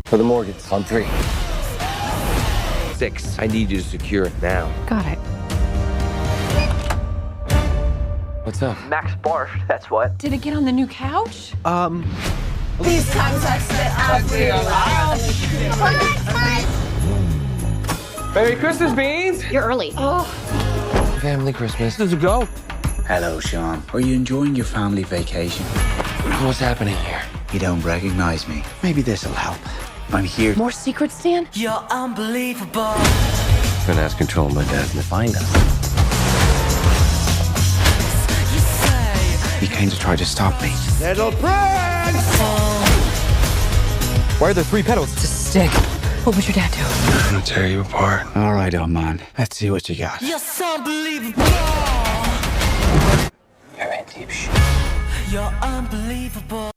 For the mortgage. On 3. 6. I need you to secure it now. Got it. What's up? Max barfed, that's what. Did it get on the new couch? These times I spent out real. Merry Christmas, Beans! You're early. Oh. Family Christmas. Does it go? Hello, Sean. Are you enjoying your family vacation? What's happening here? You don't recognize me. Maybe this'll help. I'm here. More secrets, Stan? You're unbelievable. Gonna ask control of my dad to find us. You say He came to try to stop me. Little prince! Why are there 3 petals? It's a stick. What would your dad do? I'm gonna tear you apart. All right, old man. Let's see what you got. you're so unbelievable. You're in deep shit. You're unbelievable.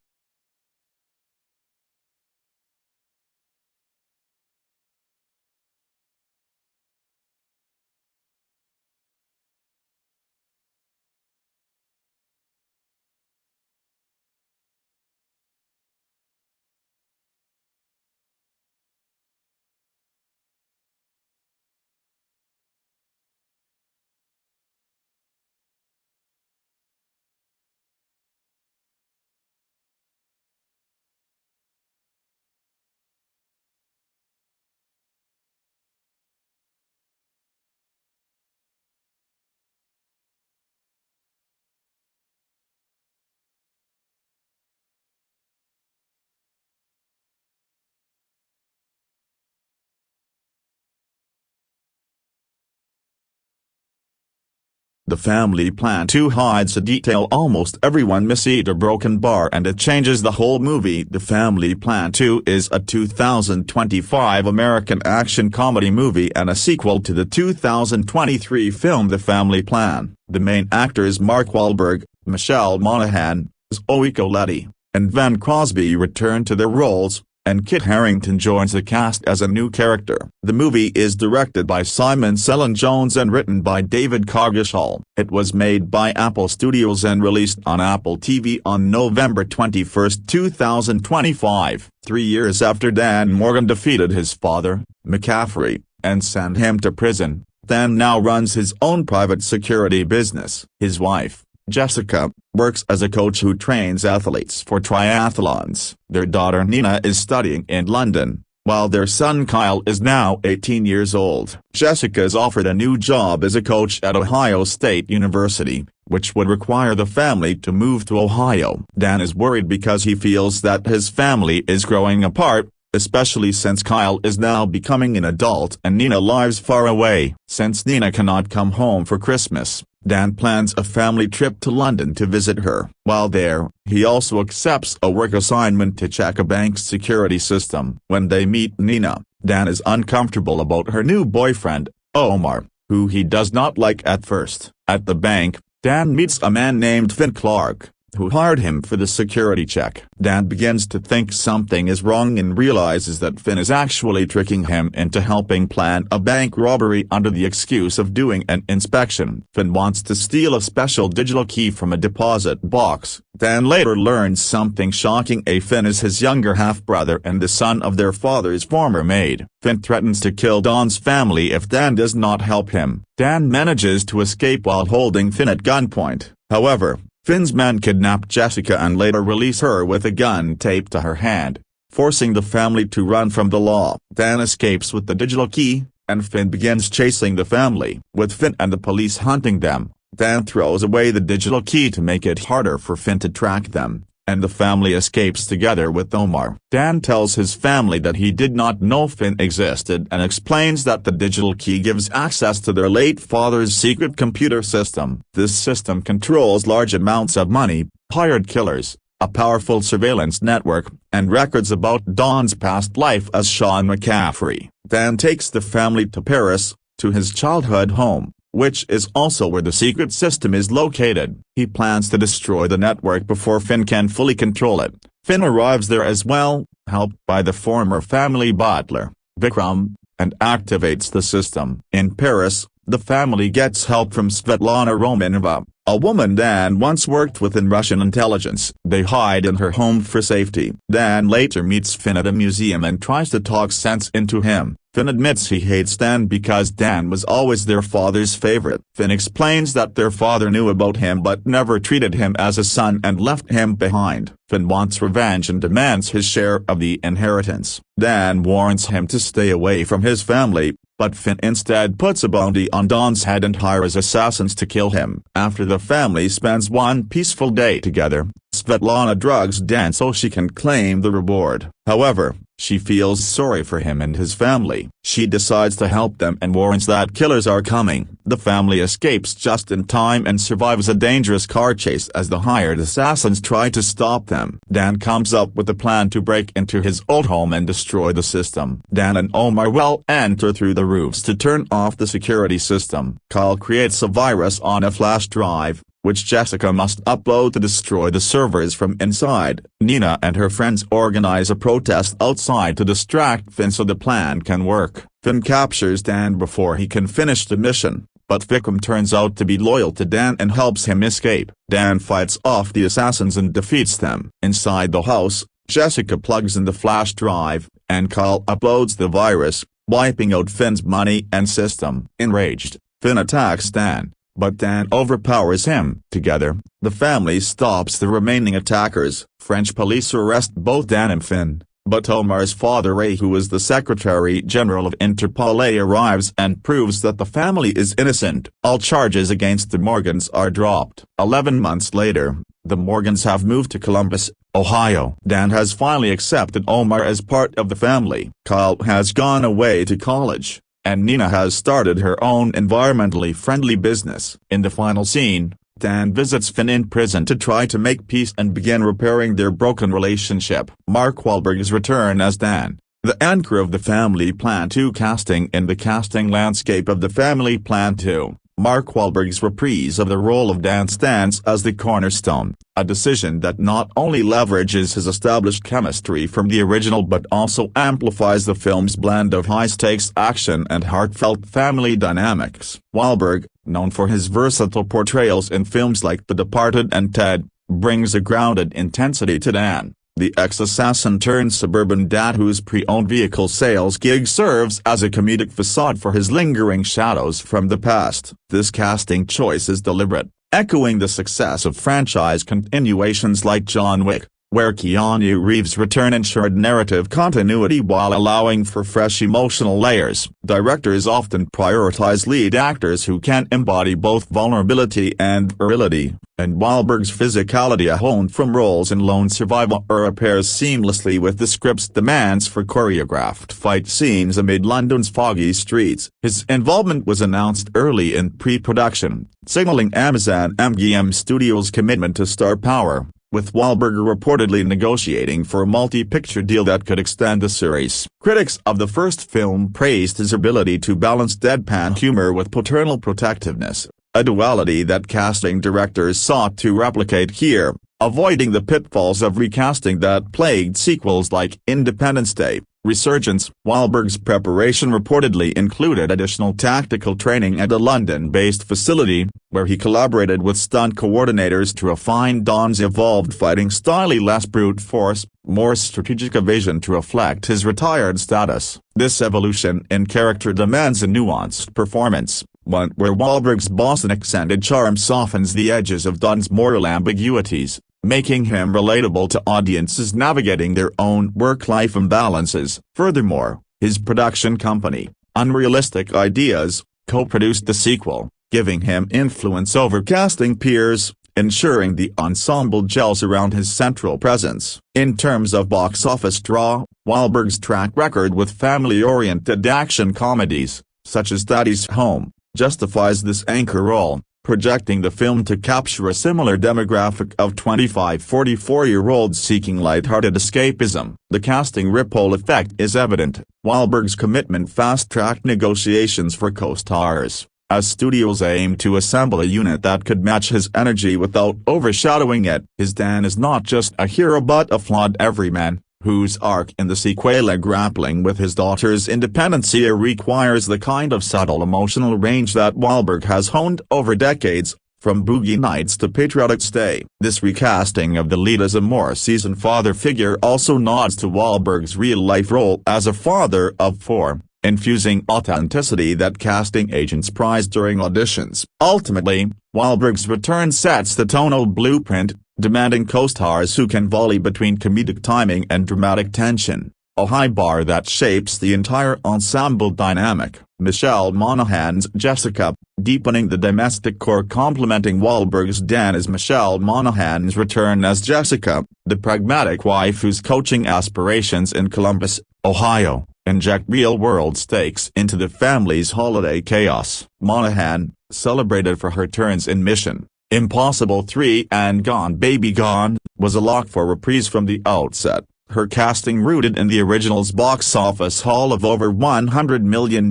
The family plan to hides a detail almost everyone misses: a broken bar, and it changes the whole movie. The Family Plan 2 is a 2025 American action comedy movie and a sequel to the 2023 film The Family Plan. The main actors Mark Wahlberg, Michelle Monahan, Zoe Colletti, and Van Crosby return to their roles, and Kit Harington joins the cast as a new character. The movie is directed by Simon Cellan-Jones and written by David Cargishall. It was made by Apple Studios and released on Apple TV on November 21, 2025, 3 years after Dan Morgan defeated his father, McCaffrey, and sent him to prison. Dan now runs his own private security business. His wife, Jessica, works as a coach who trains athletes for triathlons. Their daughter Nina is studying in London, while their son Kyle is now 18 years old. Jessica is offered a new job as a coach at Ohio State University, which would require the family to move to Ohio. Dan is worried because he feels that his family is growing apart, especially since Kyle is now becoming an adult and Nina lives far away. Since Nina cannot come home for Christmas, Dan plans a family trip to London to visit her. While there, he also accepts a work assignment to check a bank's security system. When they meet Nina, Dan is uncomfortable about her new boyfriend, Omar, who he does not like at first. At the bank, Dan meets a man named Finn Clark, who hired him for the security check. Dan begins to think something is wrong and realizes that Finn is actually tricking him into helping plan a bank robbery under the excuse of doing an inspection. Finn wants to steal a special digital key from a deposit box. Dan later learns something shocking: Finn is his younger half-brother and the son of their father's former maid. Finn threatens to kill Don's family if Dan does not help him. Dan manages to escape while holding Finn at gunpoint. However, Finn's men kidnap Jessica and later release her with a gun taped to her hand, forcing the family to run from the law. Dan escapes with the digital key, and Finn begins chasing the family. With Finn and the police hunting them, Dan throws away the digital key to make it harder for Finn to track them, and the family escapes together with Omar. Dan tells his family that he did not know Finn existed and explains that the digital key gives access to their late father's secret computer system. This system controls large amounts of money, hired killers, a powerful surveillance network, and records about Don's past life as Sean McCaffrey. Dan takes the family to Paris, to his childhood home, which is also where the secret system is located. He plans to destroy the network before Finn can fully control it. Finn arrives there as well, helped by the former family butler, Vikram, and activates the system. In Paris, the family gets help from Svetlana Romanova, a woman Dan once worked with in Russian intelligence. They hide in her home for safety. Dan later meets Finn at a museum and tries to talk sense into him. Finn admits he hates Dan because Dan was always their father's favorite. Finn explains that their father knew about him but never treated him as a son and left him behind. Finn wants revenge and demands his share of the inheritance. Dan warns him to stay away from his family, but Finn instead puts a bounty on Don's head and hires assassins to kill him. After the family spends one peaceful day together, Svetlana drugs Dan so she can claim the reward. However, she feels sorry for him and his family. She decides to help them and warns that killers are coming. The family escapes just in time and survives a dangerous car chase as the hired assassins try to stop them. Dan comes up with a plan to break into his old home and destroy the system. Dan and Omar will enter through the roofs to turn off the security system. Kyle creates a virus on a flash drive, which Jessica must upload to destroy the servers from inside. Nina and her friends organize a protest outside to distract Finn so the plan can work. Finn captures Dan before he can finish the mission, but Vikram turns out to be loyal to Dan and helps him escape. Dan fights off the assassins and defeats them. Inside the house, Jessica plugs in the flash drive, and Kyle uploads the virus, wiping out Finn's money and system. Enraged, Finn attacks Dan, but Dan overpowers him. Together, the family stops the remaining attackers. French police arrest both Dan and Finn, but Omar's father Ray, who is the Secretary General of Interpol, arrives and proves that the family is innocent. All charges against the Morgans are dropped. 11 months later, the Morgans have moved to Columbus, Ohio. Dan has finally accepted Omar as part of the family. Kyle has gone away to college, and Nina has started her own environmentally friendly business. In the final scene, Dan visits Finn in prison to try to make peace and begin repairing their broken relationship. Mark Wahlberg's return as Dan, the anchor of the Family Plan 2 casting. In the casting landscape of the Family Plan 2, Mark Wahlberg's reprise of the role of Dan stands as the cornerstone, a decision that not only leverages his established chemistry from the original but also amplifies the film's blend of high-stakes action and heartfelt family dynamics. Wahlberg, known for his versatile portrayals in films like The Departed and Ted, brings a grounded intensity to Dan, the ex-assassin turned suburban dad whose pre-owned vehicle sales gig serves as a comedic facade for his lingering shadows from the past. This casting choice is deliberate, echoing the success of franchise continuations like John Wick, where Keanu Reeves' return ensured narrative continuity while allowing for fresh emotional layers. Directors often prioritize lead actors who can embody both vulnerability and virility, and Wahlberg's physicality, honed from roles in Lone Survivor, pairs seamlessly with the script's demands for choreographed fight scenes amid London's foggy streets. His involvement was announced early in pre-production, signaling Amazon MGM Studios' commitment to star power, with Wahlberg reportedly negotiating for a multi-picture deal that could extend the series. Critics of the first film praised his ability to balance deadpan humor with paternal protectiveness, a duality that casting directors sought to replicate here, avoiding the pitfalls of recasting that plagued sequels like Independence Day. Resurgence. Wahlberg's preparation reportedly included additional tactical training at a London-based facility, where he collaborated with stunt coordinators to refine Don's evolved fighting style, less brute force, more strategic evasion to reflect his retired status. This evolution in character demands a nuanced performance, one where Wahlberg's Boston-accented charm softens the edges of Don's moral ambiguities, making him relatable to audiences navigating their own work-life imbalances. Furthermore, his production company, Unrealistic Ideas, co-produced the sequel, giving him influence over casting peers, ensuring the ensemble gels around his central presence. In terms of box office draw, Wahlberg's track record with family-oriented action comedies, such as Daddy's Home, justifies this anchor role, projecting the film to capture a similar demographic of 25-44-year-olds seeking lighthearted escapism. The casting ripple effect is evident. Wahlberg's commitment fast-tracked negotiations for co-stars, as studios aim to assemble a unit that could match his energy without overshadowing it. His Dan is not just a hero but a flawed everyman, whose arc in the sequela grappling with his daughter's independency requires the kind of subtle emotional range that Wahlberg has honed over decades, From Boogie Nights to Patriotic Stay. This recasting of the lead as a more seasoned father figure also nods to Wahlberg's real-life role as a father of four, infusing authenticity that casting agents prize during auditions. Ultimately, Wahlberg's return sets the tonal blueprint, demanding co-stars who can volley between comedic timing and dramatic tension, a high bar that shapes the entire ensemble dynamic. Michelle Monaghan's Jessica, deepening the domestic core, complementing Wahlberg's Dan as Michelle Monaghan's return as Jessica, the pragmatic wife whose coaching aspirations in Columbus, Ohio, inject real-world stakes into the family's holiday chaos. Monahan, celebrated for her turns in Mission Impossible 3 and Gone Baby Gone, was a lock for reprise from the outset. Her casting rooted in the original's box office haul of over $100 million,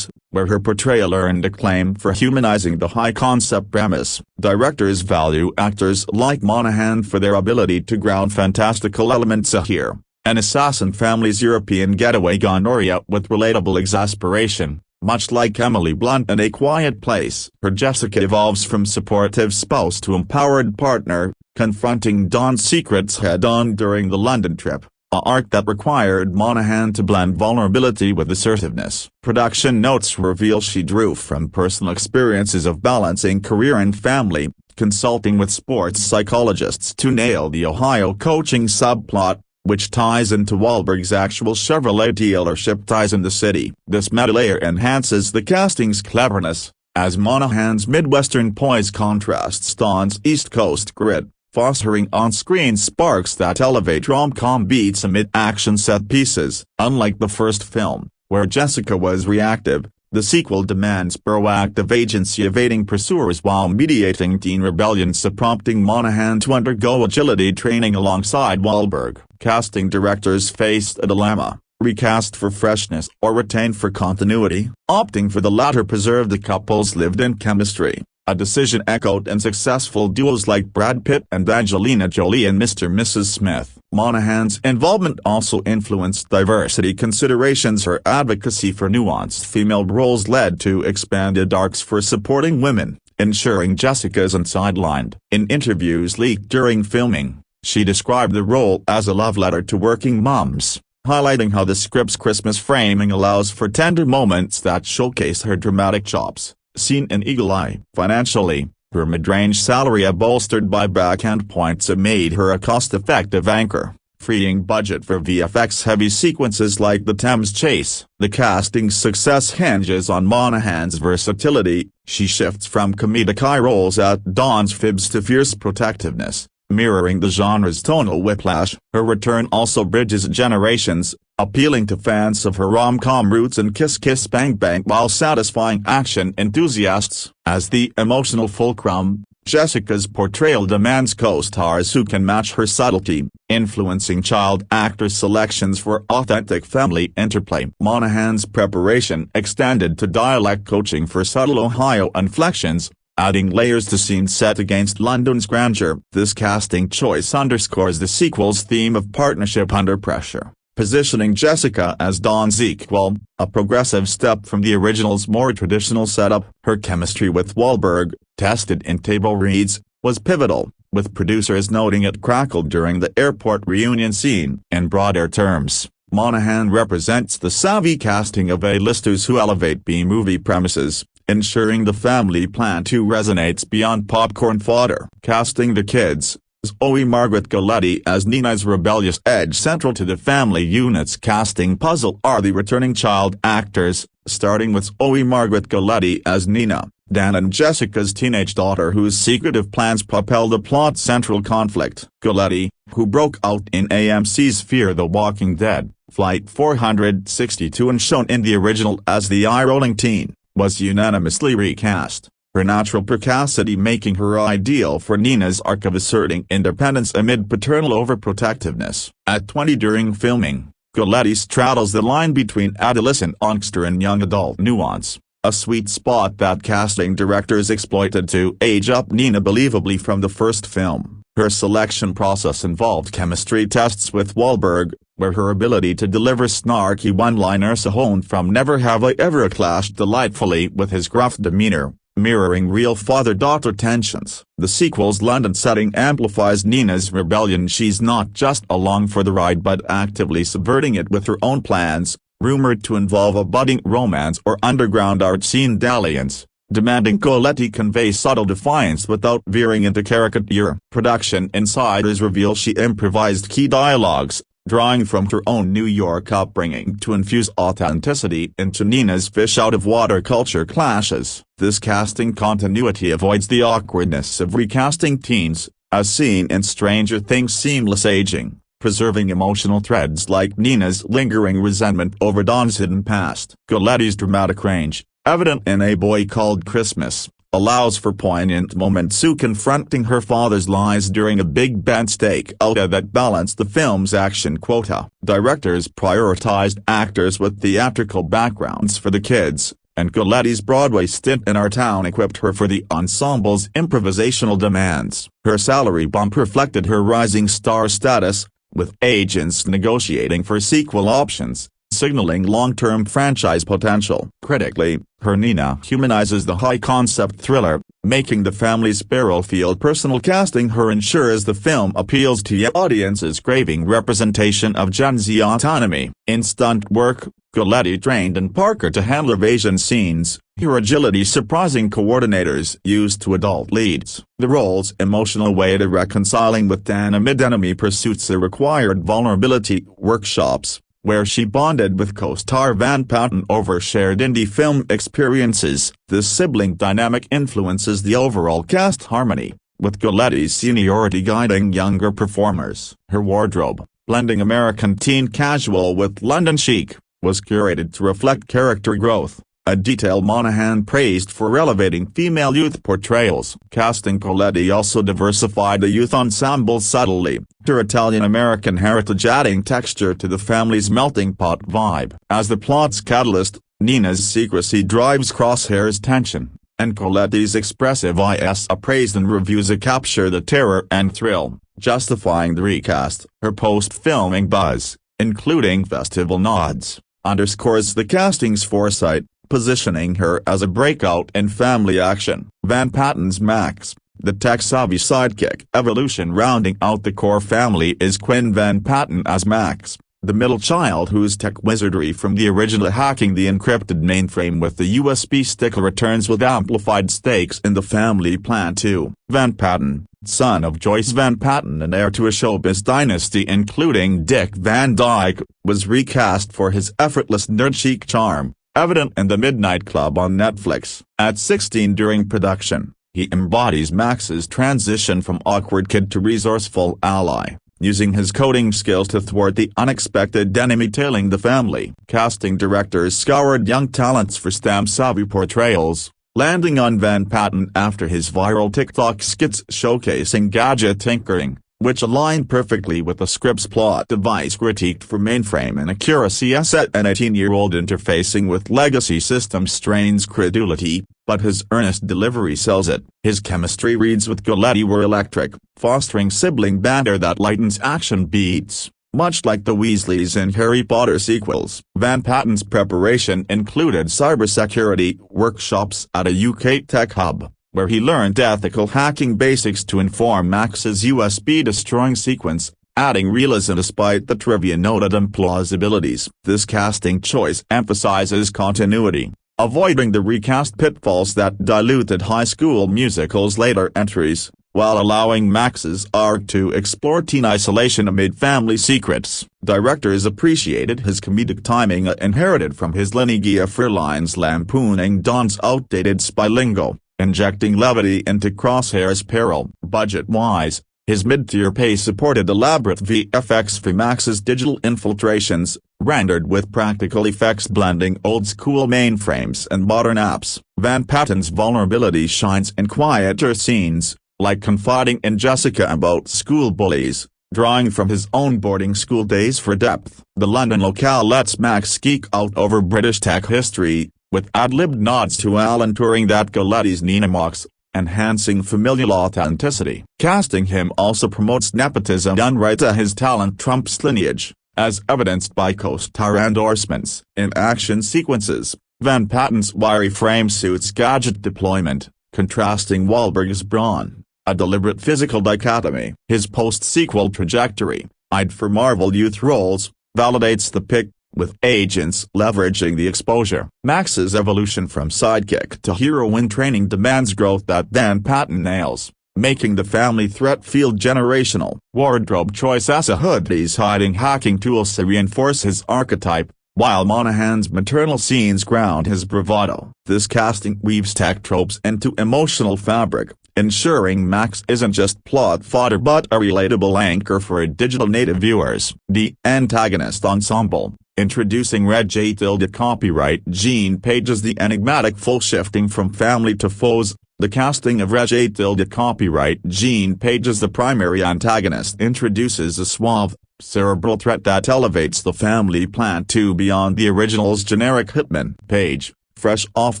where her portrayal earned acclaim for humanizing the high-concept premise. Directors value actors like Monahan for their ability to ground fantastical elements here. An assassin family's European getaway gonorrhea with relatable exasperation, much like Emily Blunt in A Quiet Place. Her Jessica evolves from supportive spouse to empowered partner, confronting Don's secrets head-on during the London trip, a arc that required Monahan to blend vulnerability with assertiveness. Production notes reveal she drew from personal experiences of balancing career and family, consulting with sports psychologists to nail the Ohio coaching subplot, which ties into Wahlberg's actual Chevrolet dealership ties in the city. This meta-layer enhances the casting's cleverness, as Monahan's Midwestern poise contrasts Don's East Coast grit, fostering on-screen sparks that elevate rom-com beats amid action set pieces. Unlike the first film, where Jessica was reactive, the sequel demands proactive agency, evading pursuers while mediating teen rebellions, prompting Monahan to undergo agility training alongside Wahlberg. Casting directors faced a dilemma: recast for freshness or retain for continuity. Opting for the latter preserved the couple's lived-in chemistry, a decision echoed in successful duos like Brad Pitt and Angelina Jolie in Mr. and Mrs. Smith. Monahan's involvement also influenced diversity considerations. Her advocacy for nuanced female roles led to expanded arcs for supporting women, ensuring Jessica isn't sidelined. In interviews leaked during filming, she described the role as a love letter to working moms, highlighting how the script's Christmas framing allows for tender moments that showcase her dramatic chops. Seen in Eagle Eye. Financially, her mid-range salary bolstered by backhand points made her a cost-effective anchor, freeing budget for VFX-heavy sequences like the Thames chase. The casting's success hinges on Monahan's versatility. She shifts from comedic eye rolls at Don's fibs to fierce protectiveness, mirroring the genre's tonal whiplash. Her return also bridges generations, appealing to fans of her rom-com roots and Kiss Kiss Bang Bang while satisfying action enthusiasts. As the emotional fulcrum, Jessica's portrayal demands co-stars who can match her subtlety, influencing child actor selections for authentic family interplay. Monahan's preparation extended to dialect coaching for subtle Ohio inflections, adding layers to scenes set against London's grandeur. This casting choice underscores the sequel's theme of partnership under pressure, positioning Jessica as Don's equal, a progressive step from the original's more traditional setup. Her chemistry with Wahlberg, tested in table reads, was pivotal, with producers noting it crackled during the airport reunion scene. In broader terms, Monahan represents the savvy casting of A-listers who elevate B-movie premises, ensuring the family plan 2 resonates beyond popcorn fodder. Casting the kids, Zoe Margaret Galletti as Nina's rebellious edge central to the family unit's casting puzzle are the returning child actors, starting with Zoe Margaret Galletti as Nina, Dan and Jessica's teenage daughter whose secretive plans propel the plot's central conflict. Galletti, who broke out in AMC's Fear the Walking Dead, Flight 462 and shown in the original as the eye-rolling teen, was unanimously recast, her natural precocity making her ideal for Nina's arc of asserting independence amid paternal overprotectiveness. At 20 during filming, Galletti straddles the line between adolescent angst and young adult nuance, a sweet spot that casting directors exploited to age up Nina believably from the first film. Her selection process involved chemistry tests with Wahlberg, where her ability to deliver snarky one-liners honed from Never Have I Ever clashed delightfully with his gruff demeanor, mirroring real father-daughter tensions. The sequel's London setting amplifies Nina's rebellion. She's not just along for the ride but actively subverting it with her own plans, rumored to involve a budding romance or underground art scene dalliance, demanding Coletti convey subtle defiance without veering into caricature. Production insiders reveal she improvised key dialogues, drawing from her own New York upbringing to infuse authenticity into Nina's fish-out-of-water culture clashes. This casting continuity avoids the awkwardness of recasting teens, as seen in Stranger Things' seamless aging, preserving emotional threads like Nina's lingering resentment over Don's hidden past. Coletti's dramatic range, evident in A Boy Called Christmas, allows for poignant moments Sue confronting her father's lies during a big band stakeout that balanced the film's action quota. Directors prioritized actors with theatrical backgrounds for the kids, and Coletti's Broadway stint in Our Town equipped her for the ensemble's improvisational demands. Her salary bump reflected her rising star status, with agents negotiating for sequel options, signaling long-term franchise potential. Critically, her Nina humanizes the high-concept thriller, making the family's Sparrow feel personal. Casting her ensures the film appeals to audiences craving representation of Gen Z autonomy. In stunt work, Coletti trained in Parker to handle evasion scenes, her agility surprising coordinators used to adult leads. The role's emotional weight of reconciling with Dan amid enemy pursuits required vulnerability workshops, where she bonded with co-star Van Patten over shared indie film experiences. This sibling dynamic influences the overall cast harmony, with Coletti's seniority guiding younger performers. Her wardrobe, blending American teen casual with London chic, was curated to reflect character growth, a detail Monahan praised for elevating female youth portrayals. Casting Coletti also diversified the youth ensemble subtly, her Italian-American heritage adding texture to the family's melting pot vibe. As the plot's catalyst, Nina's secrecy drives Crosshair's tension, and Coletti's expressive eyes appraised in reviews capture the terror and thrill, justifying the recast. Her post-filming buzz, including festival nods, underscores the casting's foresight, positioning her as a breakout in family action. Van Patten's Max, the tech-savvy sidekick evolution. Rounding out the core family is Quinn Van Patten as Max, the middle child whose tech wizardry from the original hacking the encrypted mainframe with the USB stick returns with amplified stakes in The Family Plan 2. Van Patten, son of Joyce Van Patten and heir to a showbiz dynasty including Dick Van Dyke, was recast for his effortless nerd-chic charm, evident in The Midnight Club on Netflix. At 16 during production, he embodies Max's transition from awkward kid to resourceful ally, using his coding skills to thwart the unexpected enemy tailing the family. Casting directors scoured young talents for STEM-savvy portrayals, landing on Van Patten after his viral TikTok skits showcasing gadget tinkering, which aligned perfectly with the script's plot device critiqued for mainframe inaccuracy. An 18-year-old interfacing with legacy systems strains credulity, but his earnest delivery sells it. His chemistry reads with Coletti were electric, fostering sibling banter that lightens action beats, much like the Weasleys in Harry Potter sequels. Van Patten's preparation included cybersecurity workshops at a UK tech hub, where he learned ethical hacking basics to inform Max's USB destroying sequence, adding realism despite the trivia-noted implausibilities. This casting choice emphasizes continuity, avoiding the recast pitfalls that diluted High School Musical's later entries, while allowing Max's arc to explore teen isolation amid family secrets. Directors appreciated his comedic timing inherited from his Lenny Giafra lines lampooning Don's outdated spy lingo, injecting levity into Crosshair's peril. Budget-wise, his mid-tier pay supported elaborate VFX for Max's digital infiltrations, rendered with practical effects blending old-school mainframes and modern apps. Van Patten's vulnerability shines in quieter scenes, like confiding in Jessica about school bullies, drawing from his own boarding school days for depth. The London locale lets Max geek out over British tech history, with ad-libbed nods to Alan Turing that Coletti's Nina mocks, enhancing familial authenticity. Casting him also promotes nepotism done right to his talent trumps lineage, as evidenced by co-star endorsements. In action sequences, Van Patten's wiry frame suits gadget deployment, contrasting Wahlberg's brawn, a deliberate physical dichotomy. His post-sequel trajectory, eyed for Marvel youth roles, validates the pick, with agents leveraging the exposure. Max's evolution from sidekick to hero in training demands growth that Van Patten nails, making the family threat feel generational. Wardrobe choice as a hoodie's hiding hacking tools to reinforce his archetype, while Monahan's maternal scenes ground his bravado. This casting weaves tech tropes into emotional fabric, ensuring Max isn't just plot fodder but a relatable anchor for digital native viewers. The Antagonist ensemble, introducing Reg A. Copyright Gene Pages. The enigmatic full shifting from family to foes. The casting of Reg A. Copyright Gene Pages, the primary antagonist, introduces a suave, cerebral threat that elevates the family plan to beyond the original's generic hitman. Page, fresh off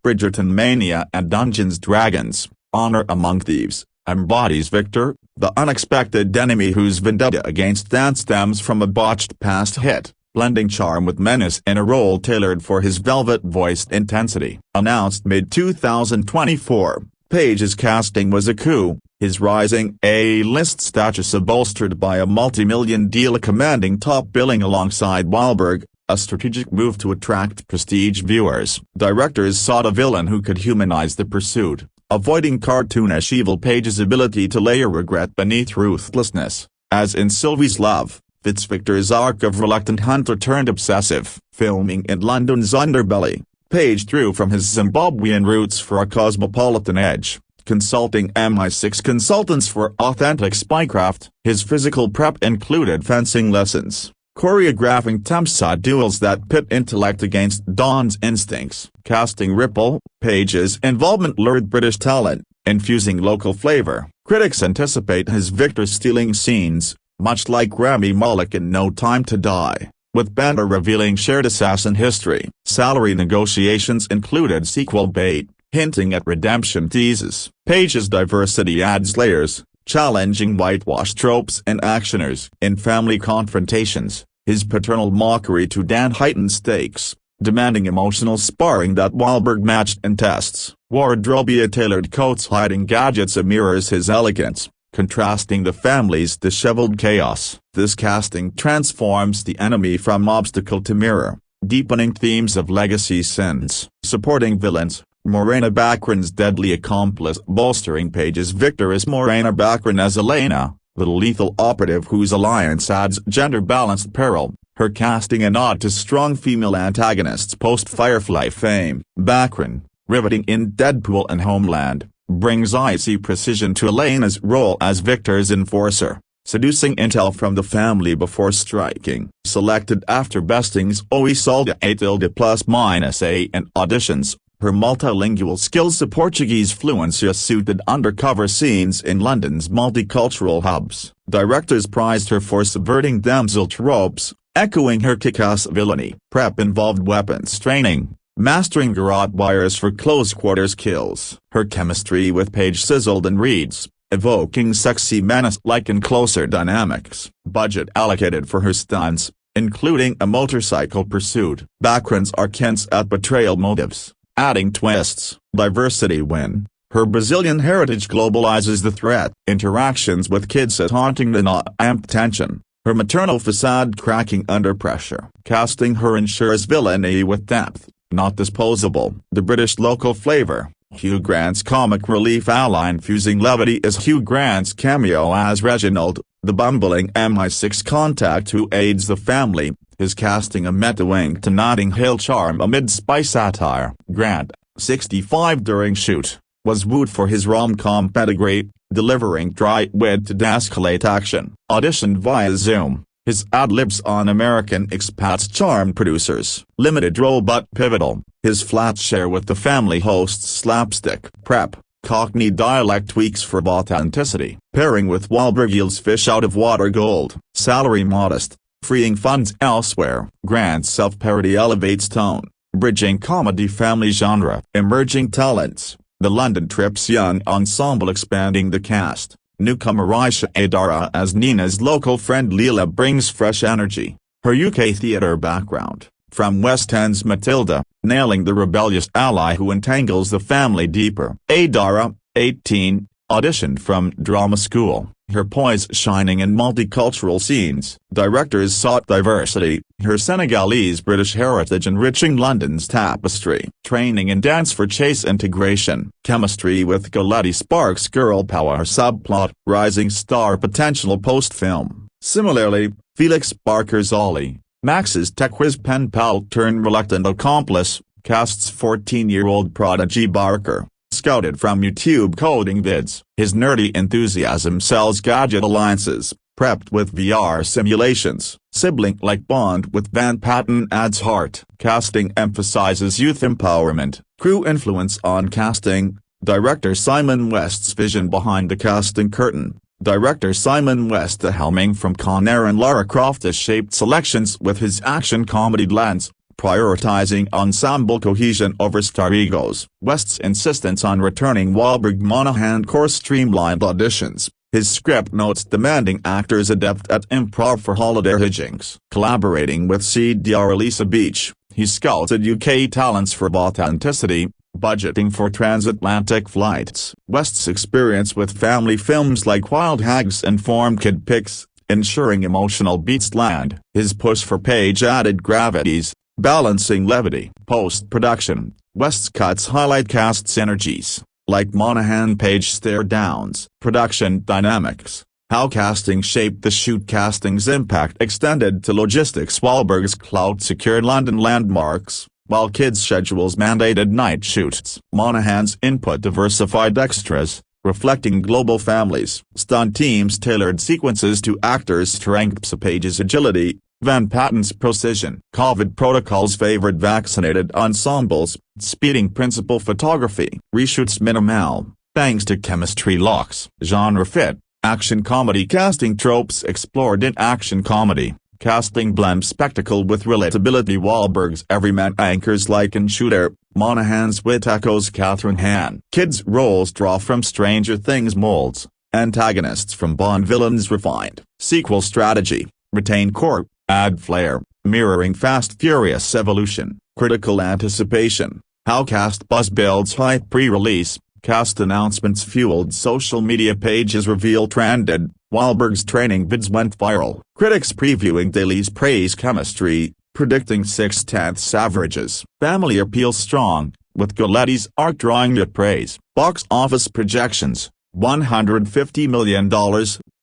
Bridgerton Mania and Dungeons Dragons, Honor Among Thieves, embodies Victor, the unexpected enemy whose vendetta against Dan stems from a botched past hit, blending charm with menace in a role tailored for his velvet-voiced intensity. Announced mid-2024, Page's casting was a coup, his rising A-list status bolstered by a multi-million deal commanding top billing alongside Wahlberg, a strategic move to attract prestige viewers. Directors sought a villain who could humanize the pursuit, avoiding cartoonish evil. Page's ability to layer regret beneath ruthlessness, as in Sylvie's Love, fits Victor's arc of reluctant hunter turned obsessive. Filming in London's underbelly, Page drew from his Zimbabwean roots for a cosmopolitan edge, consulting MI6 consultants for authentic spycraft. His physical prep included fencing lessons, choreographing Tempside duels that pit intellect against Dawn's instincts. Casting ripple, Page's involvement lured British talent, infusing local flavor. Critics anticipate his Victor-stealing scenes, much like Rami Malek in No Time to Die, with Bender revealing shared assassin history. Salary negotiations included sequel bait, hinting at redemption teases. Page's diversity adds layers, challenging whitewash tropes and actioners. In family confrontations, his paternal mockery to Dan heightened stakes, demanding emotional sparring that Wahlberg matched in tests. Wardrobe-tailored coats hiding gadgets mirrors his elegance, contrasting the family's disheveled chaos. This casting transforms the enemy from obstacle to mirror, deepening themes of legacy sins. Supporting villains, Morena Baccarin's deadly accomplice. Bolstering Page's Victor is Morena Baccarin as Elena, the lethal operative whose alliance adds gender-balanced peril, her casting a nod to strong female antagonists post-Firefly fame. Baccarin, riveting in Deadpool and Homeland, brings icy precision to Elena's role as Victor's enforcer, seducing intel from the family before striking. Selected after Besting's Oisolda A+A in auditions, her multilingual skills to Portuguese fluency suited undercover scenes in London's multicultural hubs. Directors prized her for subverting damsel tropes, echoing her kick-ass villainy. Prep involved weapons training, mastering garrote wires for close-quarters kills. Her chemistry with Page sizzled and reads, evoking sexy menace-like in Closer dynamics. Budget allocated for her stunts, including a motorcycle pursuit. Baccarin's are hints at betrayal motives, adding twists. Diversity win, her Brazilian heritage globalizes the threat. Interactions with kids at Harington amp tension, her maternal facade cracking under pressure. Casting her ensures villainy with depth, not disposable. The British local flavor, Hugh Grant's comic relief ally infusing levity is Hugh Grant's cameo as Reginald, the bumbling MI6 contact who aids the family, his casting a meta-wink to Notting Hill charm amid spy satire. Grant, 65 during shoot, was wooed for his rom-com pedigree, delivering dry wit to de-escalate action. Auditioned via Zoom, his ad-libs on American expats charmed producers. Limited role but pivotal, his flat share with the family hosts slapstick. Prep, Cockney dialect tweaks for authenticity. Pairing with Wahlberg yields fish out of water gold. Salary modest, freeing funds elsewhere. Grant's self-parody elevates tone, bridging comedy family genre. Emerging talents, the London Trip's young ensemble expanding the cast. Newcomer Aisha Adara as Nina's local friend Leela brings fresh energy, her UK theatre background, from West End's Matilda, nailing the rebellious ally who entangles the family deeper. Adara, 18, auditioned from drama school, her poise shining in multicultural scenes. Directors sought diversity, her Senegalese-British heritage enriching London's tapestry. Training in dance for chase integration. Chemistry with Goletti sparks girl power subplot, rising star potential post-film. Similarly, Felix Barker's Ollie, Max's tech whiz pen pal turned reluctant accomplice, casts 14-year-old prodigy Barker. Scouted from YouTube coding vids, his nerdy enthusiasm sells gadget alliances, prepped with VR simulations. Sibling-like bond with Van Patten adds heart. Casting emphasizes youth empowerment. Crew influence on casting. Director Simon West's vision behind the casting curtain. Director Simon West, the helming from Con Air and Lara Croft, has shaped selections with his action comedy lens, prioritizing ensemble cohesion over star egos. West's insistence on returning Wahlberg Monahan course streamlined auditions, his script notes demanding actors adept at improv for holiday hijinks. Collaborating with CDR Elisa Beach, he scouted UK talents for authenticity, budgeting for transatlantic flights. West's experience with family films like Wild Hags informed kid picks, ensuring emotional beats land. His push for page added gravities, balancing levity. Post-production, West's cuts highlight cast synergies, like Monahan-Page stare-downs. Production dynamics, how casting shaped the shoot. Casting's impact extended to logistics. Wahlberg's clout secured London landmarks, while kids' schedules mandated night shoots. Monahan's input diversified extras, reflecting global families. Stunt teams tailored sequences to actors' strengths. Page's agility, Van Patten's precision. COVID protocols favored vaccinated ensembles, speeding principal photography. Reshoots minimal, thanks to chemistry locks. Genre fit, action comedy. Casting tropes explored in action comedy. Casting blends spectacle with relatability. Wahlberg's everyman anchors like in Shooter, Monahan's wit echoes Catherine Hahn. Kids' roles draw from Stranger Things molds, antagonists from Bond villains refined. Sequel strategy, retain core, add flair, mirroring Fast Furious evolution. Critical anticipation, how cast buzz builds hype. Pre-release, cast announcements fueled social media. Pages reveal trended, Wahlberg's training vids went viral. Critics previewing dailies praise chemistry, predicting 6/10 averages. Family appeal strong, with Goletti's arc drawing the praise. Box office projections, $150 million,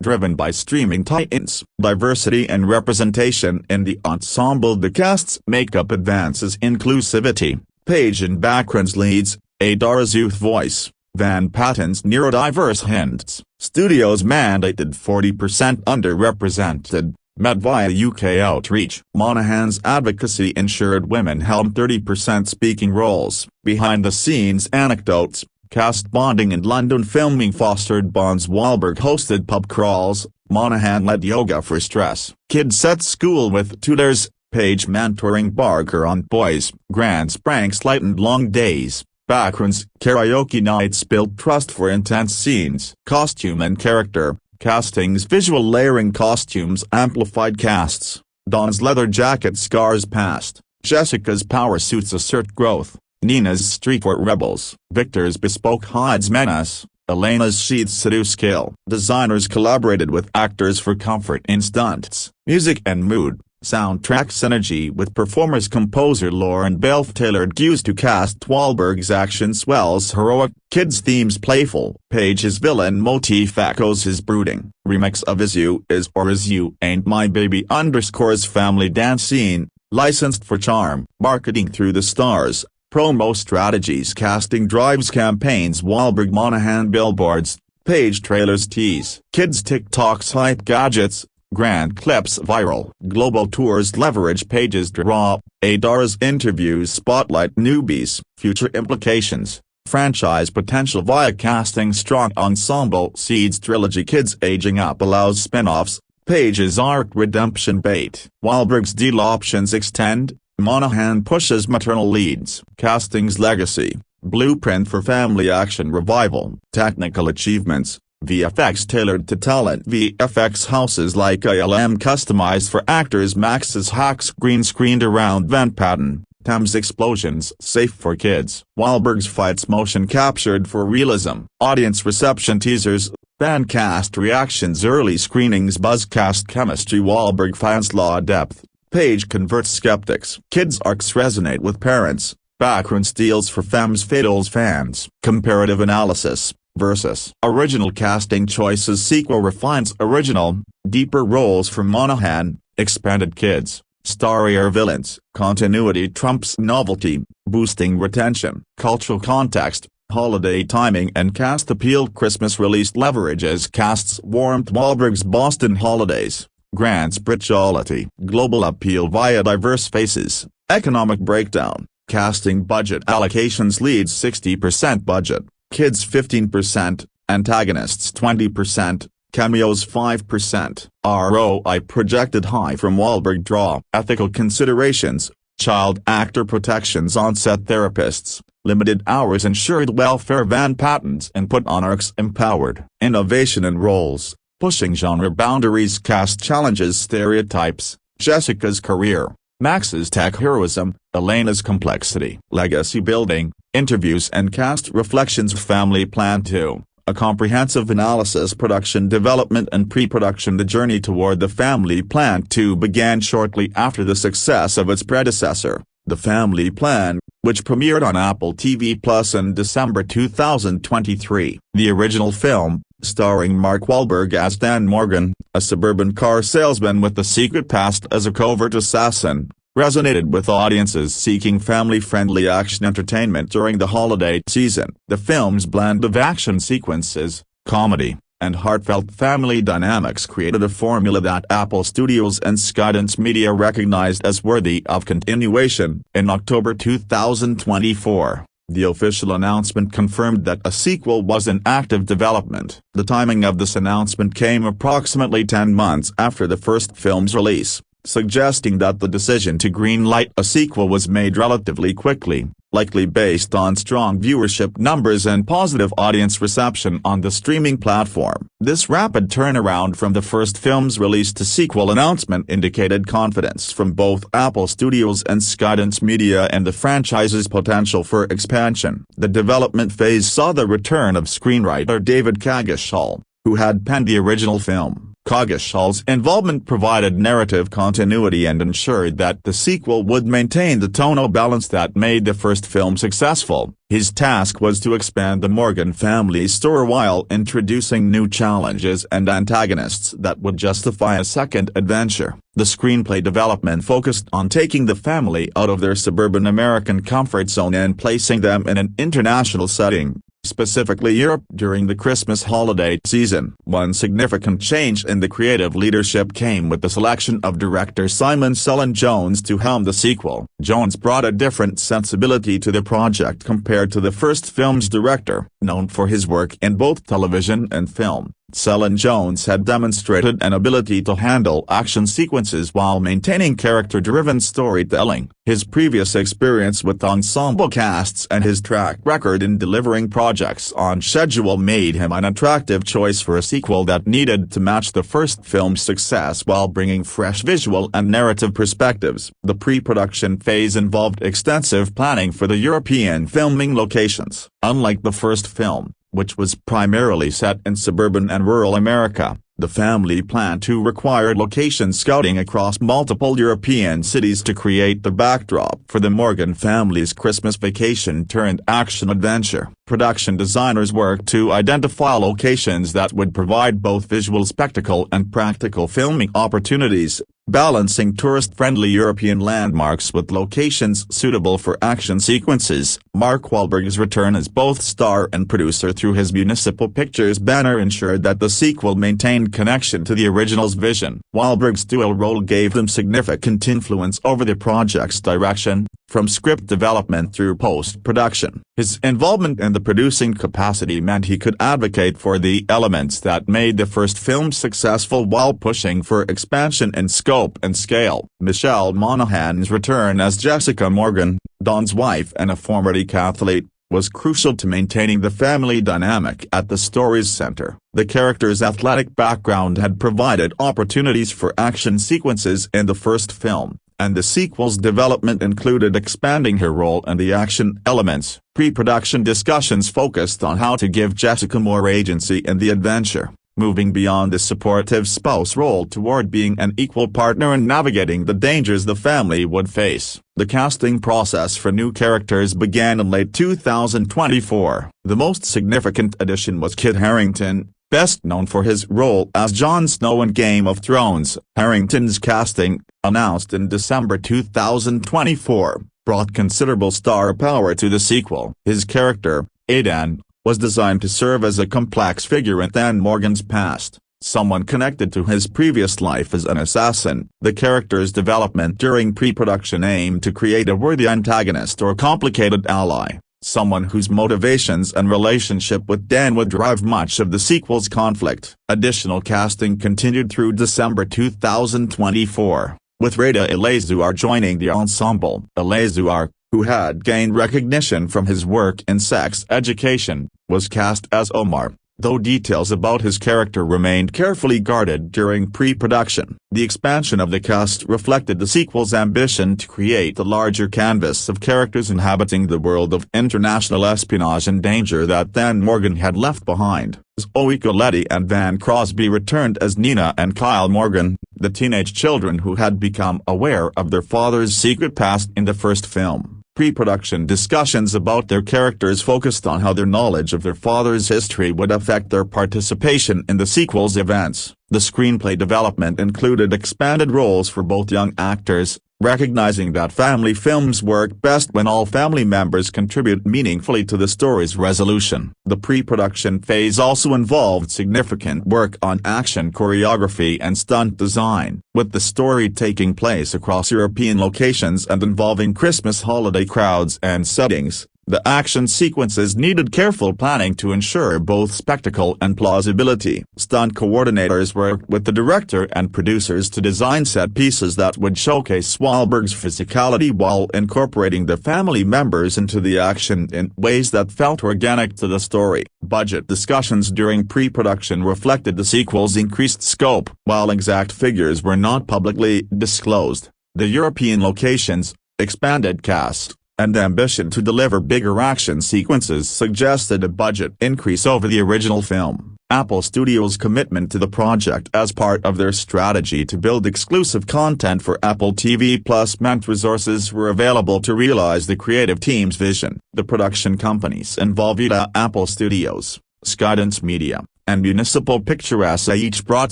driven by streaming titans. Diversity and representation in the ensemble. The cast's makeup advances inclusivity. Page and backgrounds leads, Adara's youth voice, Van Patten's neurodiverse hints. Studios mandated 40% underrepresented, met via UK outreach. Monahan's advocacy ensured women held 30% speaking roles. Behind-the-scenes anecdotes, cast bonding in London filming fostered bonds. Wahlberg hosted pub crawls, Monahan led yoga for stress. Kids set school with tutors, Page mentoring Barker on boys. Grants pranks lightened long days. Backgrounds, karaoke nights built trust for intense scenes. Costume and character, casting's visual layering. Costumes amplified casts. Dawn's leather jacket scars past. Jessica's power suits assert growth. Nina's streetwear rebels. Victor's bespoke hides menace. Elena's sheaths seduce skill. Designers collaborated with actors for comfort in stunts. Music and mood, soundtrack synergy with performers. Composer Lauren Belf tailored cues to cast. Wahlberg's action swells heroic. Kids' themes playful. Page's villain motif echoes his brooding. Remix of Is You Is or Is You Ain't My Baby _ family dance scene, licensed for charm. Marketing through the stars, promo strategies. Casting drives campaigns. Wahlberg Monahan billboards, Page trailers tease. Kids TikToks hype gadgets, grand clips viral. Global tours leverage Page's draw. Adara's interviews spotlight newbies. Future implications, franchise potential via casting. Strong ensemble seeds trilogy. Kids aging up allows spin-offs. Page's arc redemption bait. Wahlberg's deal options extend. Monahan pushes maternal leads. Casting's legacy, blueprint for family action revival. Technical achievements, VFX tailored to talent. VFX houses like ILM customized for actors. Max's hacks green screened around vent pattern. Thames explosions safe for kids. Wahlberg's fights motion captured for realism. Audience reception teasers. Fan cast reactions. Early screenings. Buzzcast chemistry. Wahlberg fans law depth. Page converts skeptics. Kids arcs resonate with parents. Background steals for Femmes Fatales fans. Comparative analysis. Versus original casting choices. Sequel refines original, deeper roles for Monahan. Expanded kids. Starrier villains. Continuity trumps novelty, boosting retention. Cultural context, holiday timing and cast appeal. Christmas release leverages cast's warmth. Wahlberg's Boston holidays, grand spirituality. Global appeal via diverse faces. Economic breakdown, casting budget allocations. Leads 60% budget, kids 15%, antagonists 20%. Cameos 5%. ROI projected high from Wahlberg. Draw. Ethical considerations. Child actor protections. On-set therapists. Limited hours ensured welfare. Van Patten's input on arcs empowered. Innovation in roles. Pushing genre boundaries. Cast challenges stereotypes. Jessica's career. Max's tech heroism. Elena's complexity. Legacy building. Interviews and cast reflections. Family Plan 2. A comprehensive analysis. Production development and pre-production. The journey toward The Family Plan 2 began shortly after the success of its predecessor, The Family Plan, which premiered on Apple TV Plus in December 2023. The original film, starring Mark Wahlberg as Dan Morgan, a suburban car salesman with a secret past as a covert assassin, resonated with audiences seeking family-friendly action entertainment during the holiday season. The film's blend of action sequences, comedy, and heartfelt family dynamics created a formula that Apple Studios and Skydance Media recognized as worthy of continuation. In October 2024, the official announcement confirmed that a sequel was in active development. The timing of this announcement came approximately 10 months after the first film's release, suggesting that the decision to greenlight a sequel was made relatively quickly, likely based on strong viewership numbers and positive audience reception on the streaming platform. This rapid turnaround from the first film's release to sequel announcement indicated confidence from both Apple Studios and Skydance Media and the franchise's potential for expansion. The development phase saw the return of screenwriter David Coggeshall, who had penned the original film. Coggeshall's involvement provided narrative continuity and ensured that the sequel would maintain the tonal balance that made the first film successful. His task was to expand the Morgan family's story while introducing new challenges and antagonists that would justify a second adventure. The screenplay development focused on taking the family out of their suburban American comfort zone and placing them in an international setting, specifically Europe, during the Christmas holiday season. One significant change in the creative leadership came with the selection of director Simon Cellan-Jones to helm the sequel. Jones brought a different sensibility to the project compared to the first film's director, known for his work in both television and film. Cellan-Jones had demonstrated an ability to handle action sequences while maintaining character-driven storytelling. His previous experience with ensemble casts and his track record in delivering projects on schedule made him an attractive choice for a sequel that needed to match the first film's success while bringing fresh visual and narrative perspectives. The pre-production phase involved extensive planning for the European filming locations. Unlike the first film, which was primarily set in suburban and rural America, The Family Plan 2 required location scouting across multiple European cities to create the backdrop for the Morgan family's Christmas vacation-turned-action adventure. Production designers worked to identify locations that would provide both visual spectacle and practical filming opportunities, balancing tourist-friendly European landmarks with locations suitable for action sequences. Mark Wahlberg's return as both star and producer through his Municipal Pictures banner ensured that the sequel maintained connection to the original's vision. Wahlberg's dual role gave him significant influence over the project's direction, from script development through post-production. His involvement in the producing capacity meant he could advocate for the elements that made the first film successful while pushing for expansion in scope and scale. Michelle Monaghan's return as Jessica Morgan, Don's wife and a former decathlete, was crucial to maintaining the family dynamic at the story's center. The character's athletic background had provided opportunities for action sequences in the first film, and the sequel's development included expanding her role and the action elements. Pre-production discussions focused on how to give Jessica more agency in the adventure, moving beyond the supportive spouse role toward being an equal partner and navigating the dangers the family would face. The casting process for new characters began in late 2024. The most significant addition was Kit Harington, best known for his role as Jon Snow in Game of Thrones. Harington's casting, announced in December 2024, brought considerable star power to the sequel. His character, Aidan, was designed to serve as a complex figure in Than Morgan's past, someone connected to his previous life as an assassin. The character's development during pre-production aimed to create a worthy antagonist or complicated ally, someone whose motivations and relationship with Dan would drive much of the sequel's conflict. Additional casting continued through December 2024, with Reda Eleazar joining the ensemble. Eleazar, who had gained recognition from his work in sex education, was cast as Omar, though details about his character remained carefully guarded during pre-production. The expansion of the cast reflected the sequel's ambition to create a larger canvas of characters inhabiting the world of international espionage and danger that Than Morgan had left behind. Zoe Colletti and Van Crosby returned as Nina and Kyle Morgan, the teenage children who had become aware of their father's secret past in the first film. Pre-production discussions about their characters focused on how their knowledge of their father's history would affect their participation in the sequel's events. The screenplay development included expanded roles for both young actors, recognizing that family films work best when all family members contribute meaningfully to the story's resolution. The pre-production phase also involved significant work on action choreography and stunt design, with the story taking place across European locations and involving Christmas holiday crowds and settings. The action sequences needed careful planning to ensure both spectacle and plausibility. Stunt coordinators worked with the director and producers to design set pieces that would showcase Wahlberg's physicality while incorporating the family members into the action in ways that felt organic to the story. Budget discussions during pre-production reflected the sequel's increased scope. While exact figures were not publicly disclosed, the European locations, expanded cast, and ambition to deliver bigger action sequences suggested a budget increase over the original film. Apple Studios' commitment to the project as part of their strategy to build exclusive content for Apple TV Plus meant resources were available to realize the creative team's vision. The production companies involved, Apple Studios, Skydance Media, and Municipal Pictures, each brought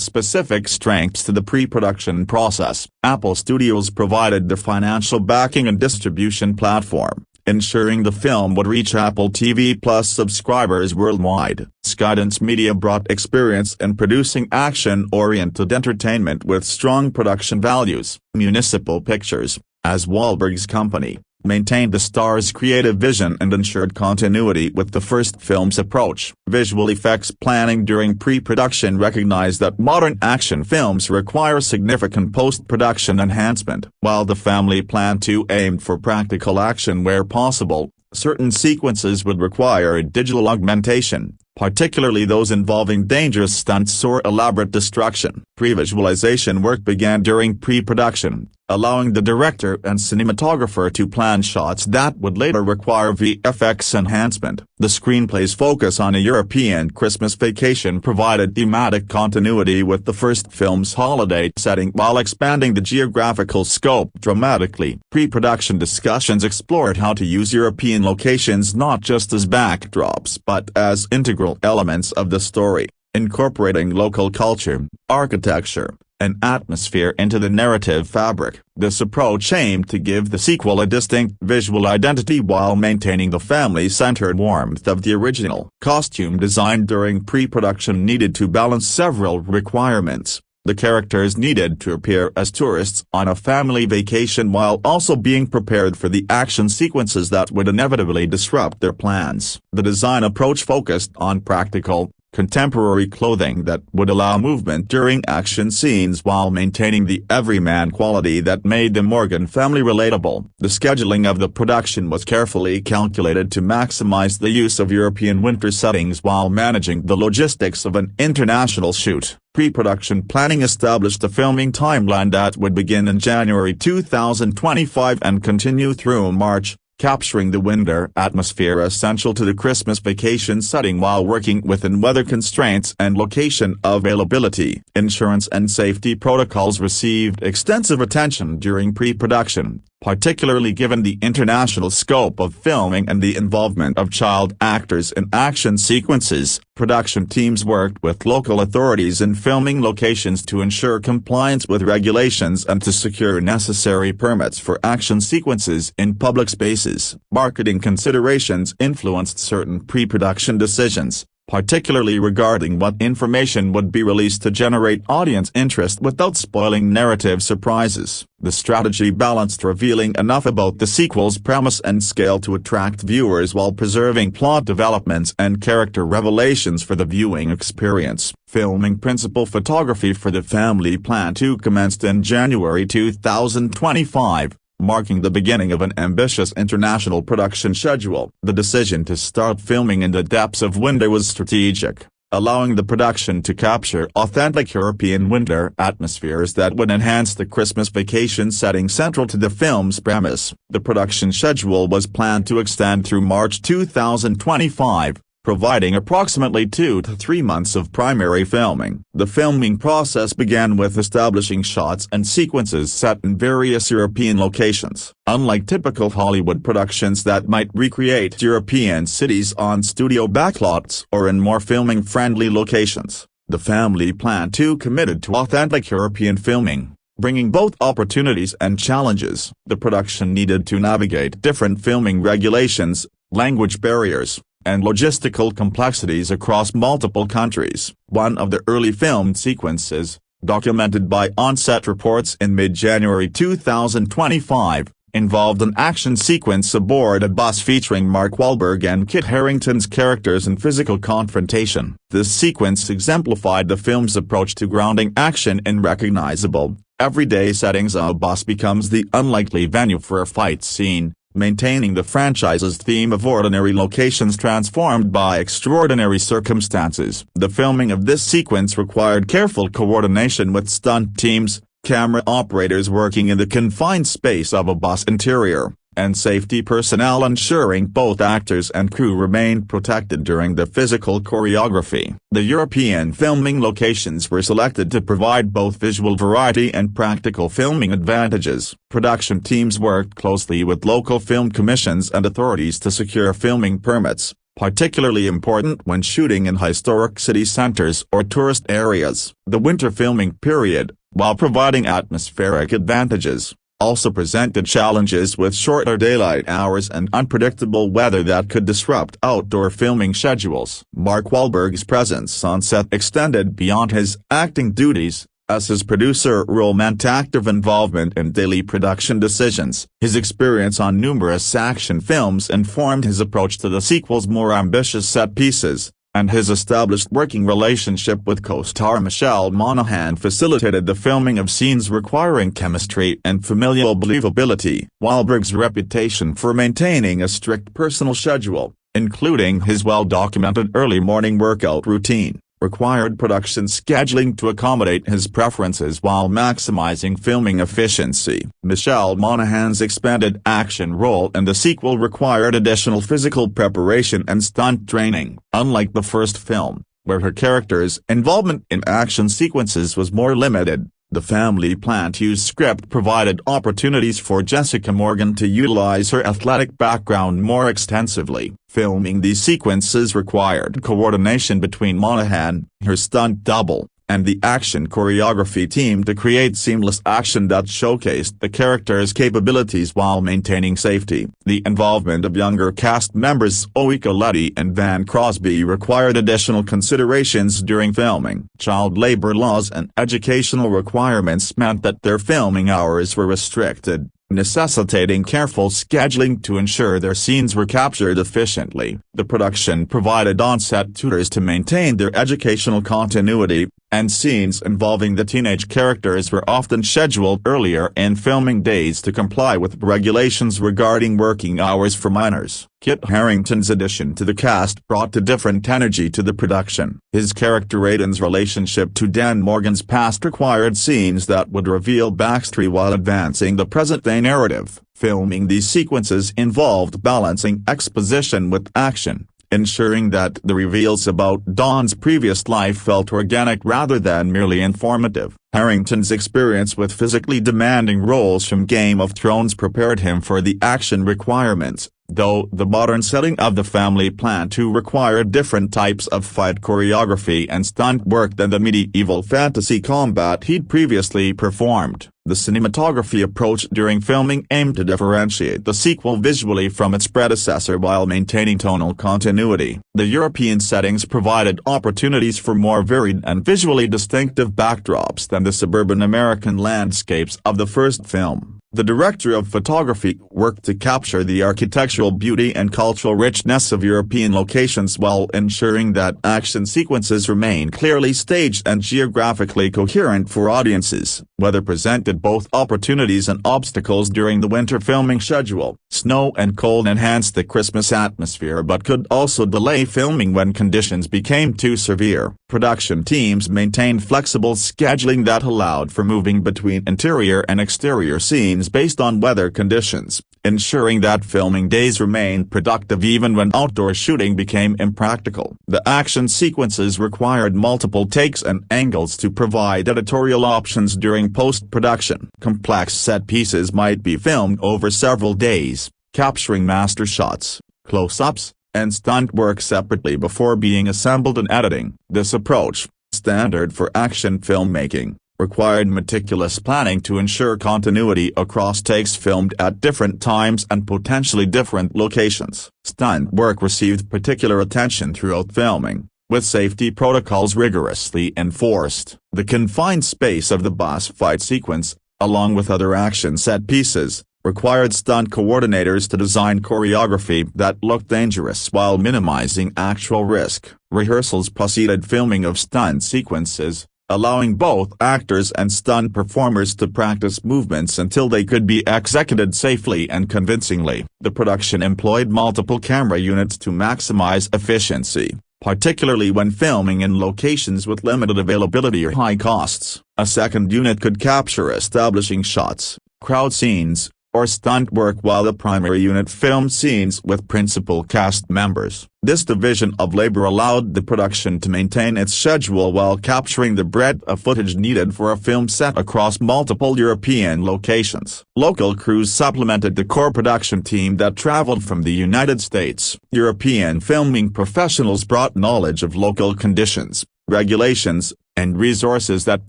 specific strengths to the pre-production process. Apple Studios provided the financial backing and distribution platform, ensuring the film would reach Apple TV Plus subscribers worldwide. Skydance Media brought experience in producing action-oriented entertainment with strong production values. Municipal Pictures, as Wahlberg's company, maintained the star's creative vision and ensured continuity with the first film's approach. Visual effects planning during pre-production recognized that modern action films require significant post-production enhancement. While the family plan 2 aimed for practical action where possible, certain sequences would require digital augmentation, particularly those involving dangerous stunts or elaborate destruction. Pre-visualization work began during pre-production, allowing the director and cinematographer to plan shots that would later require VFX enhancement. The screenplay's focus on a European Christmas vacation provided thematic continuity with the first film's holiday setting while expanding the geographical scope dramatically. Pre-production discussions explored how to use European locations not just as backdrops but as integral elements of the story, incorporating local culture, architecture, and atmosphere into the narrative fabric. This approach aimed to give the sequel a distinct visual identity while maintaining the family-centered warmth of the original. Costume design during pre-production needed to balance several requirements. The characters needed to appear as tourists on a family vacation while also being prepared for the action sequences that would inevitably disrupt their plans. The design approach focused on practical, contemporary clothing that would allow movement during action scenes while maintaining the everyman quality that made the Morgan family relatable. The scheduling of the production was carefully calculated to maximize the use of European winter settings while managing the logistics of an international shoot. Pre-production planning established a filming timeline that would begin in January 2025 and continue through March, capturing the winter atmosphere essential to the Christmas vacation setting while working within weather constraints and location availability. Insurance and safety protocols received extensive attention during pre-production, particularly given the international scope of filming and the involvement of child actors in action sequences. Production teams worked with local authorities in filming locations to ensure compliance with regulations and to secure necessary permits for action sequences in public spaces. Marketing considerations influenced certain pre-production decisions, particularly regarding what information would be released to generate audience interest without spoiling narrative surprises. The strategy balanced revealing enough about the sequel's premise and scale to attract viewers while preserving plot developments and character revelations for the viewing experience. Filming principal photography for The Family Plan 2 commenced in January 2025. Marking the beginning of an ambitious international production schedule. The decision to start filming in the depths of winter was strategic, allowing the production to capture authentic European winter atmospheres that would enhance the Christmas vacation setting central to the film's premise. The production schedule was planned to extend through March 2025. Providing approximately 2 to 3 months of primary filming. The filming process began with establishing shots and sequences set in various European locations. Unlike typical Hollywood productions that might recreate European cities on studio backlots or in more filming-friendly locations, The Family Plan 2 committed to authentic European filming, bringing both opportunities and challenges. The production needed to navigate different filming regulations, language barriers, and logistical complexities across multiple countries. One of the early filmed sequences, documented by on-set reports in mid-January 2025, involved an action sequence aboard a bus featuring Mark Wahlberg and Kit Harington's characters in physical confrontation. This sequence exemplified the film's approach to grounding action in recognizable, everyday settings. A bus becomes the unlikely venue for a fight scene, maintaining the franchise's theme of ordinary locations transformed by extraordinary circumstances. The filming of this sequence required careful coordination with stunt teams, camera operators working in the confined space of a bus interior, and safety personnel ensuring both actors and crew remained protected during the physical choreography. The European filming locations were selected to provide both visual variety and practical filming advantages. Production teams worked closely with local film commissions and authorities to secure filming permits, particularly important when shooting in historic city centers or tourist areas. The winter filming period, while providing atmospheric advantages, also presented challenges with shorter daylight hours and unpredictable weather that could disrupt outdoor filming schedules. Mark Wahlberg's presence on set extended beyond his acting duties, as his producer role meant active involvement in daily production decisions. His experience on numerous action films informed his approach to the sequel's more ambitious set pieces, and his established working relationship with co-star Michelle Monahan facilitated the filming of scenes requiring chemistry and familial believability. Wahlberg's reputation for maintaining a strict personal schedule, including his well-documented early morning workout routine, required production scheduling to accommodate his preferences while maximizing filming efficiency. Michelle Monahan's expanded action role in the sequel required additional physical preparation and stunt training. Unlike the first film, where her character's involvement in action sequences was more limited, The Family Plan 2's script provided opportunities for Jessica Morgan to utilize her athletic background more extensively. Filming these sequences required coordination between Monahan, her stunt double, and the action choreography team to create seamless action that showcased the characters' capabilities while maintaining safety. The involvement of younger cast members Zoe Colletti and Van Crosby required additional considerations during filming. Child labor laws and educational requirements meant that their filming hours were restricted, necessitating careful scheduling to ensure their scenes were captured efficiently. The production provided on-set tutors to maintain their educational continuity, and scenes involving the teenage characters were often scheduled earlier in filming days to comply with regulations regarding working hours for minors. Kit Harington's addition to the cast brought a different energy to the production. His character Aiden's relationship to Dan Morgan's past required scenes that would reveal backstory while advancing the present-day narrative. Filming these sequences involved balancing exposition with action, ensuring that the reveals about Don's previous life felt organic rather than merely informative. Harington's experience with physically demanding roles from Game of Thrones prepared him for the action requirements, though the modern setting of the family plan to require different types of fight choreography and stunt work than the medieval fantasy combat he'd previously performed. The cinematography approach during filming aimed to differentiate the sequel visually from its predecessor while maintaining tonal continuity. The European settings provided opportunities for more varied and visually distinctive backdrops than the suburban American landscapes of the first film. The director of photography worked to capture the architectural beauty and cultural richness of European locations while ensuring that action sequences remain clearly staged and geographically coherent for audiences. Weather presented both opportunities and obstacles during the winter filming schedule. Snow and cold enhanced the Christmas atmosphere but could also delay filming when conditions became too severe. Production teams maintained flexible scheduling that allowed for moving between interior and exterior scenes based on weather conditions, ensuring that filming days remained productive even when outdoor shooting became impractical. The action sequences required multiple takes and angles to provide editorial options during post-production. Complex set pieces might be filmed over several days, capturing master shots, close-ups, and stunt work separately before being assembled in editing. This approach, standard for action filmmaking, required meticulous planning to ensure continuity across takes filmed at different times and potentially different locations. Stunt work received particular attention throughout filming, with safety protocols rigorously enforced. The confined space of the boss fight sequence, along with other action set pieces, required stunt coordinators to design choreography that looked dangerous while minimizing actual risk. Rehearsals preceded filming of stunt sequences, allowing both actors and stunt performers to practice movements until they could be executed safely and convincingly. The production employed multiple camera units to maximize efficiency, particularly when filming in locations with limited availability or high costs. A second unit could capture establishing shots, crowd scenes, or stunt work while the primary unit filmed scenes with principal cast members. This division of labor allowed the production to maintain its schedule while capturing the breadth of footage needed for a film set across multiple European locations. Local crews supplemented the core production team that traveled from the United States. European filming professionals brought knowledge of local conditions, regulations, and resources that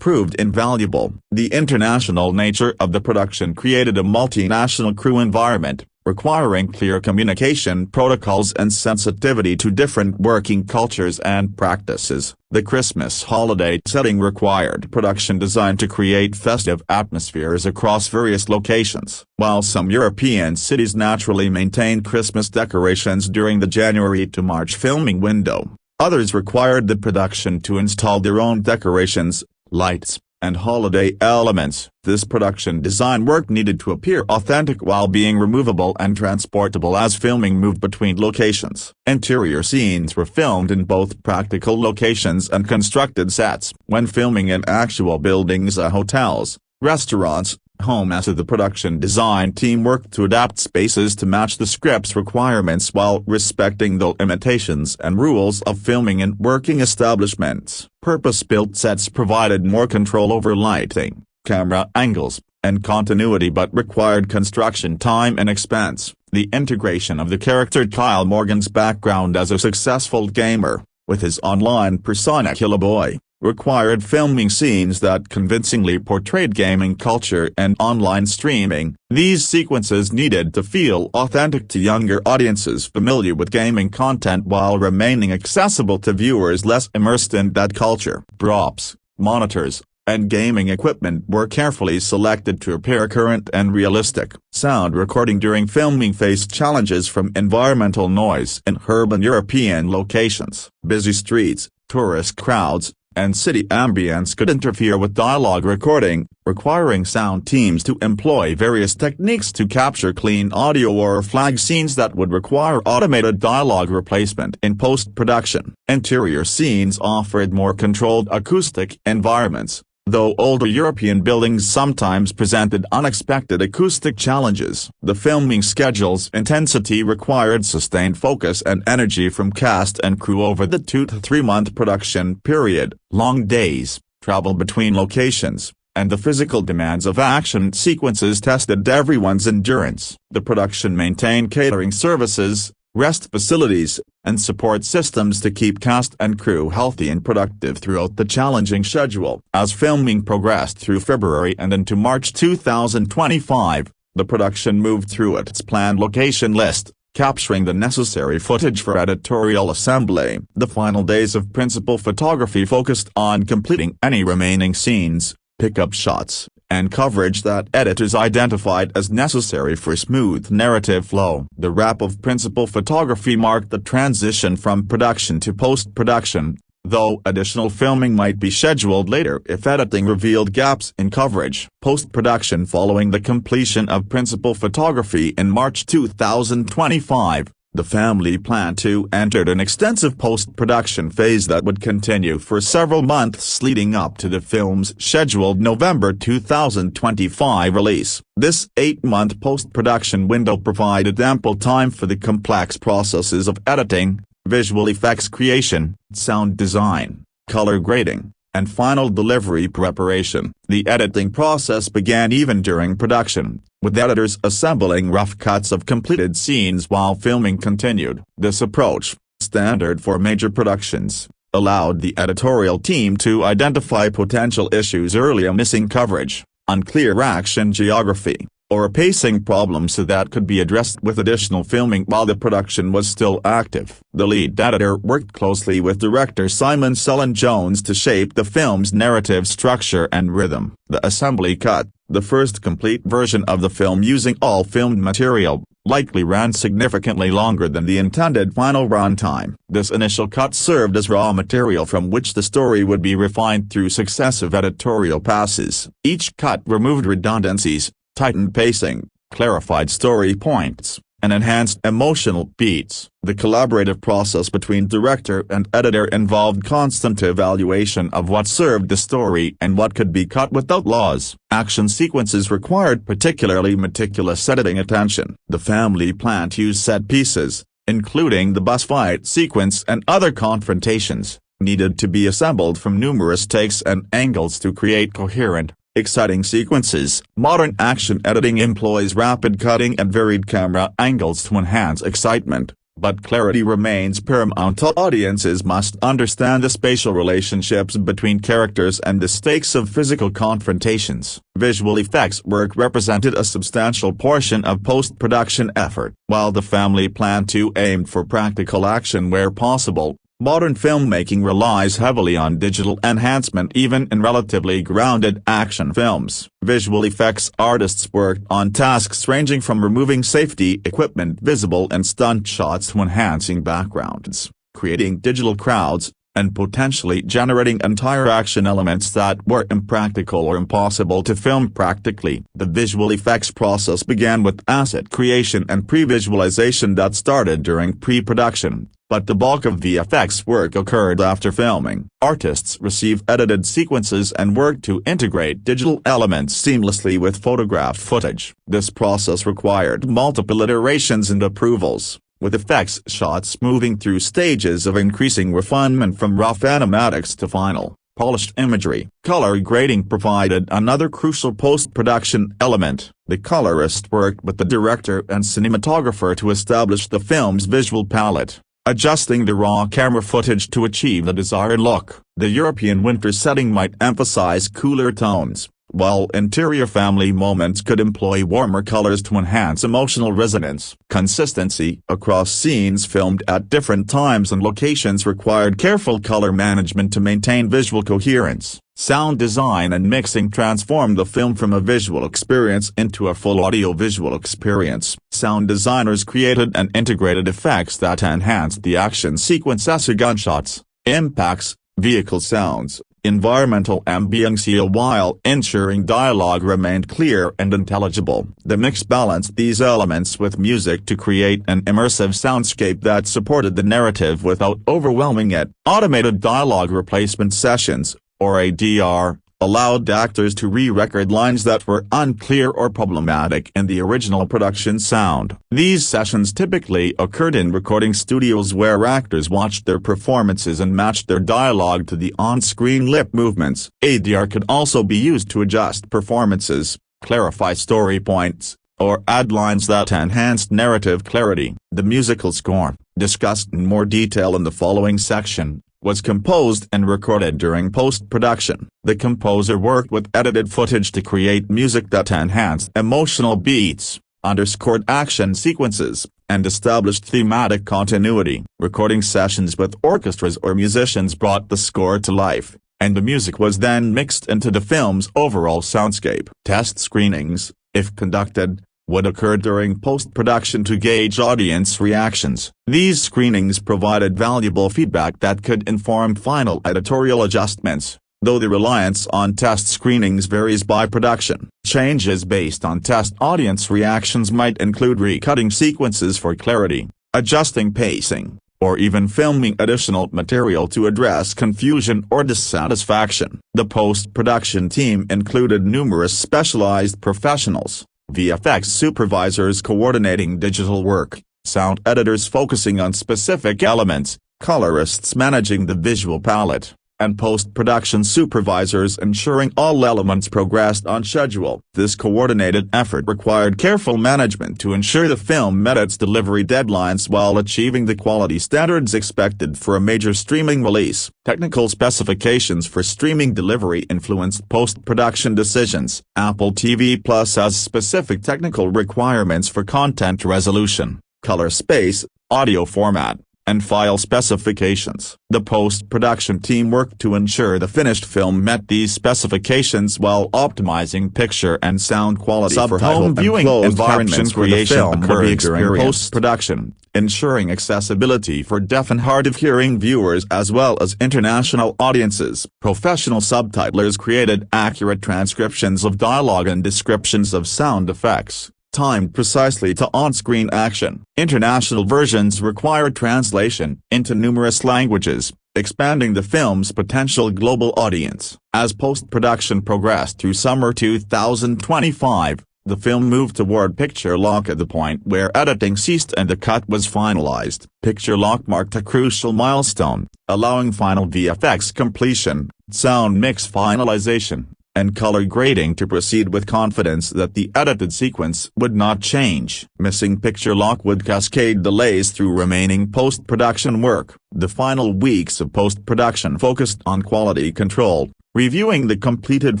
proved invaluable. The international nature of the production created a multinational crew environment, requiring clear communication protocols and sensitivity to different working cultures and practices. The Christmas holiday setting required production design to create festive atmospheres across various locations. While some European cities naturally maintained Christmas decorations during the January to March filming window, others required the production to install their own decorations, lights, and holiday elements. This production design work needed to appear authentic while being removable and transportable as filming moved between locations. Interior scenes were filmed in both practical locations and constructed sets. When filming in actual buildings or hotels, restaurants, homes, the production design team worked to adapt spaces to match the script's requirements while respecting the limitations and rules of filming in working establishments. Purpose-built sets provided more control over lighting, camera angles, and continuity but required construction time and expense. The integration of the character Kyle Morgan's background as a successful gamer, with his online persona Killboy, required filming scenes that convincingly portrayed gaming culture and online streaming. These sequences needed to feel authentic to younger audiences familiar with gaming content while remaining accessible to viewers less immersed in that culture. Props, monitors, and gaming equipment were carefully selected to appear current and realistic. Sound recording during filming faced challenges from environmental noise in urban European locations. Busy streets, tourist crowds, and city ambience could interfere with dialogue recording, requiring sound teams to employ various techniques to capture clean audio or flag scenes that would require automated dialogue replacement in post-production. Interior scenes offered more controlled acoustic environments, though older European buildings sometimes presented unexpected acoustic challenges. The filming schedule's intensity required sustained focus and energy from cast and crew over the 2 to 3 month production period. Long days, travel between locations, and the physical demands of action sequences tested everyone's endurance. The production maintained catering services, rest facilities, and support systems to keep cast and crew healthy and productive throughout the challenging schedule. As filming progressed through February and into March 2025, the production moved through its planned location list, capturing the necessary footage for editorial assembly. The final days of principal photography focused on completing any remaining scenes, pickup shots, and coverage that editors identified as necessary for smooth narrative flow. The wrap of principal photography marked the transition from production to post-production, though additional filming might be scheduled later if editing revealed gaps in coverage. Post-production following the completion of principal photography in March 2025. The family planned to enter an extensive post-production phase that would continue for several months leading up to the film's scheduled November 2025 release. This 8-month post-production window provided ample time for the complex processes of editing, visual effects creation, sound design, color grading, and final delivery preparation. The editing process began even during production, with editors assembling rough cuts of completed scenes while filming continued. This approach, standard for major productions, allowed the editorial team to identify potential issues early: missing coverage, unclear action geography, or pacing problems that could be addressed with additional filming while the production was still active. The lead editor worked closely with director Simon Cellan-Jones to shape the film's narrative structure and rhythm. The assembly cut, the first complete version of the film using all filmed material, likely ran significantly longer than the intended final runtime. This initial cut served as raw material from which the story would be refined through successive editorial passes. Each cut removed redundancies, tightened pacing, clarified story points, and enhanced emotional beats. The collaborative process between director and editor involved constant evaluation of what served the story and what could be cut without loss. Action sequences required particularly meticulous editing attention. The family planned to use set pieces, including the bus fight sequence and other confrontations, needed to be assembled from numerous takes and angles to create coherent, exciting sequences. Modern action editing employs rapid cutting and varied camera angles to enhance excitement, but clarity remains paramount. Audiences must understand the spatial relationships between characters and the stakes of physical confrontations. Visual effects work represented a substantial portion of post-production effort. While the family planned to aim for practical action where possible, modern filmmaking relies heavily on digital enhancement even in relatively grounded action films. Visual effects artists worked on tasks ranging from removing safety equipment visible in stunt shots to enhancing backgrounds, creating digital crowds, and potentially generating entire action elements that were impractical or impossible to film practically. The visual effects process began with asset creation and pre-visualization that started during pre-production, but the bulk of VFX work occurred after filming. Artists received edited sequences and worked to integrate digital elements seamlessly with photographed footage. This process required multiple iterations and approvals, with effects shots moving through stages of increasing refinement from rough animatics to final, polished imagery. Color grading provided another crucial post-production element. The colorist worked with the director and cinematographer to establish the film's visual palette, adjusting the raw camera footage to achieve the desired look. The European winter setting might emphasize cooler tones, while interior family moments could employ warmer colors to enhance emotional resonance. Consistency across scenes filmed at different times and locations required careful color management to maintain visual coherence. Sound design and mixing transformed the film from a visual experience into a full audio-visual experience. Sound designers created and integrated effects that enhanced the action sequence as gunshots, impacts, vehicle sounds, environmental ambience while ensuring dialogue remained clear and intelligible. The mix balanced these elements with music to create an immersive soundscape that supported the narrative without overwhelming it. Automated dialogue replacement sessions, or ADR, allowed actors to re-record lines that were unclear or problematic in the original production sound. These sessions typically occurred in recording studios where actors watched their performances and matched their dialogue to the on-screen lip movements. ADR could also be used to adjust performances, clarify story points, or add lines that enhanced narrative clarity. The musical score, discussed in more detail in the following section, was composed and recorded during post-production. The composer worked with edited footage to create music that enhanced emotional beats, underscored action sequences, and established thematic continuity. Recording sessions with orchestras or musicians brought the score to life, and the music was then mixed into the film's overall soundscape. Test screenings, if conducted, would occur during post-production to gauge audience reactions. These screenings provided valuable feedback that could inform final editorial adjustments, though the reliance on test screenings varies by production. Changes based on test audience reactions might include recutting sequences for clarity, adjusting pacing, or even filming additional material to address confusion or dissatisfaction. The post-production team included numerous specialized professionals: VFX supervisors coordinating digital work, sound editors focusing on specific elements, colorists managing the visual palette, and post-production supervisors ensuring all elements progressed on schedule. This coordinated effort required careful management to ensure the film met its delivery deadlines while achieving the quality standards expected for a major streaming release. Technical specifications for streaming delivery influenced post-production decisions. Apple TV Plus has specific technical requirements for content resolution, color space, audio format, and file specifications. The post-production team worked to ensure the finished film met these specifications while optimizing picture and sound quality for home viewing environments. Creation occurred during post-production, ensuring accessibility for deaf and hard-of-hearing viewers as well as international audiences. Professional subtitlers created accurate transcriptions of dialogue and descriptions of sound effects, timed precisely to on-screen action. International versions required translation into numerous languages, expanding the film's potential global audience. As post-production progressed through summer 2025, the film moved toward picture lock at the point where editing ceased and the cut was finalized. Picture lock marked a crucial milestone, allowing final VFX completion, sound mix finalization, and color grading to proceed with confidence that the edited sequence would not change. Missing picture lock would cascade delays through remaining post-production work. The final weeks of post-production focused on quality control, reviewing the completed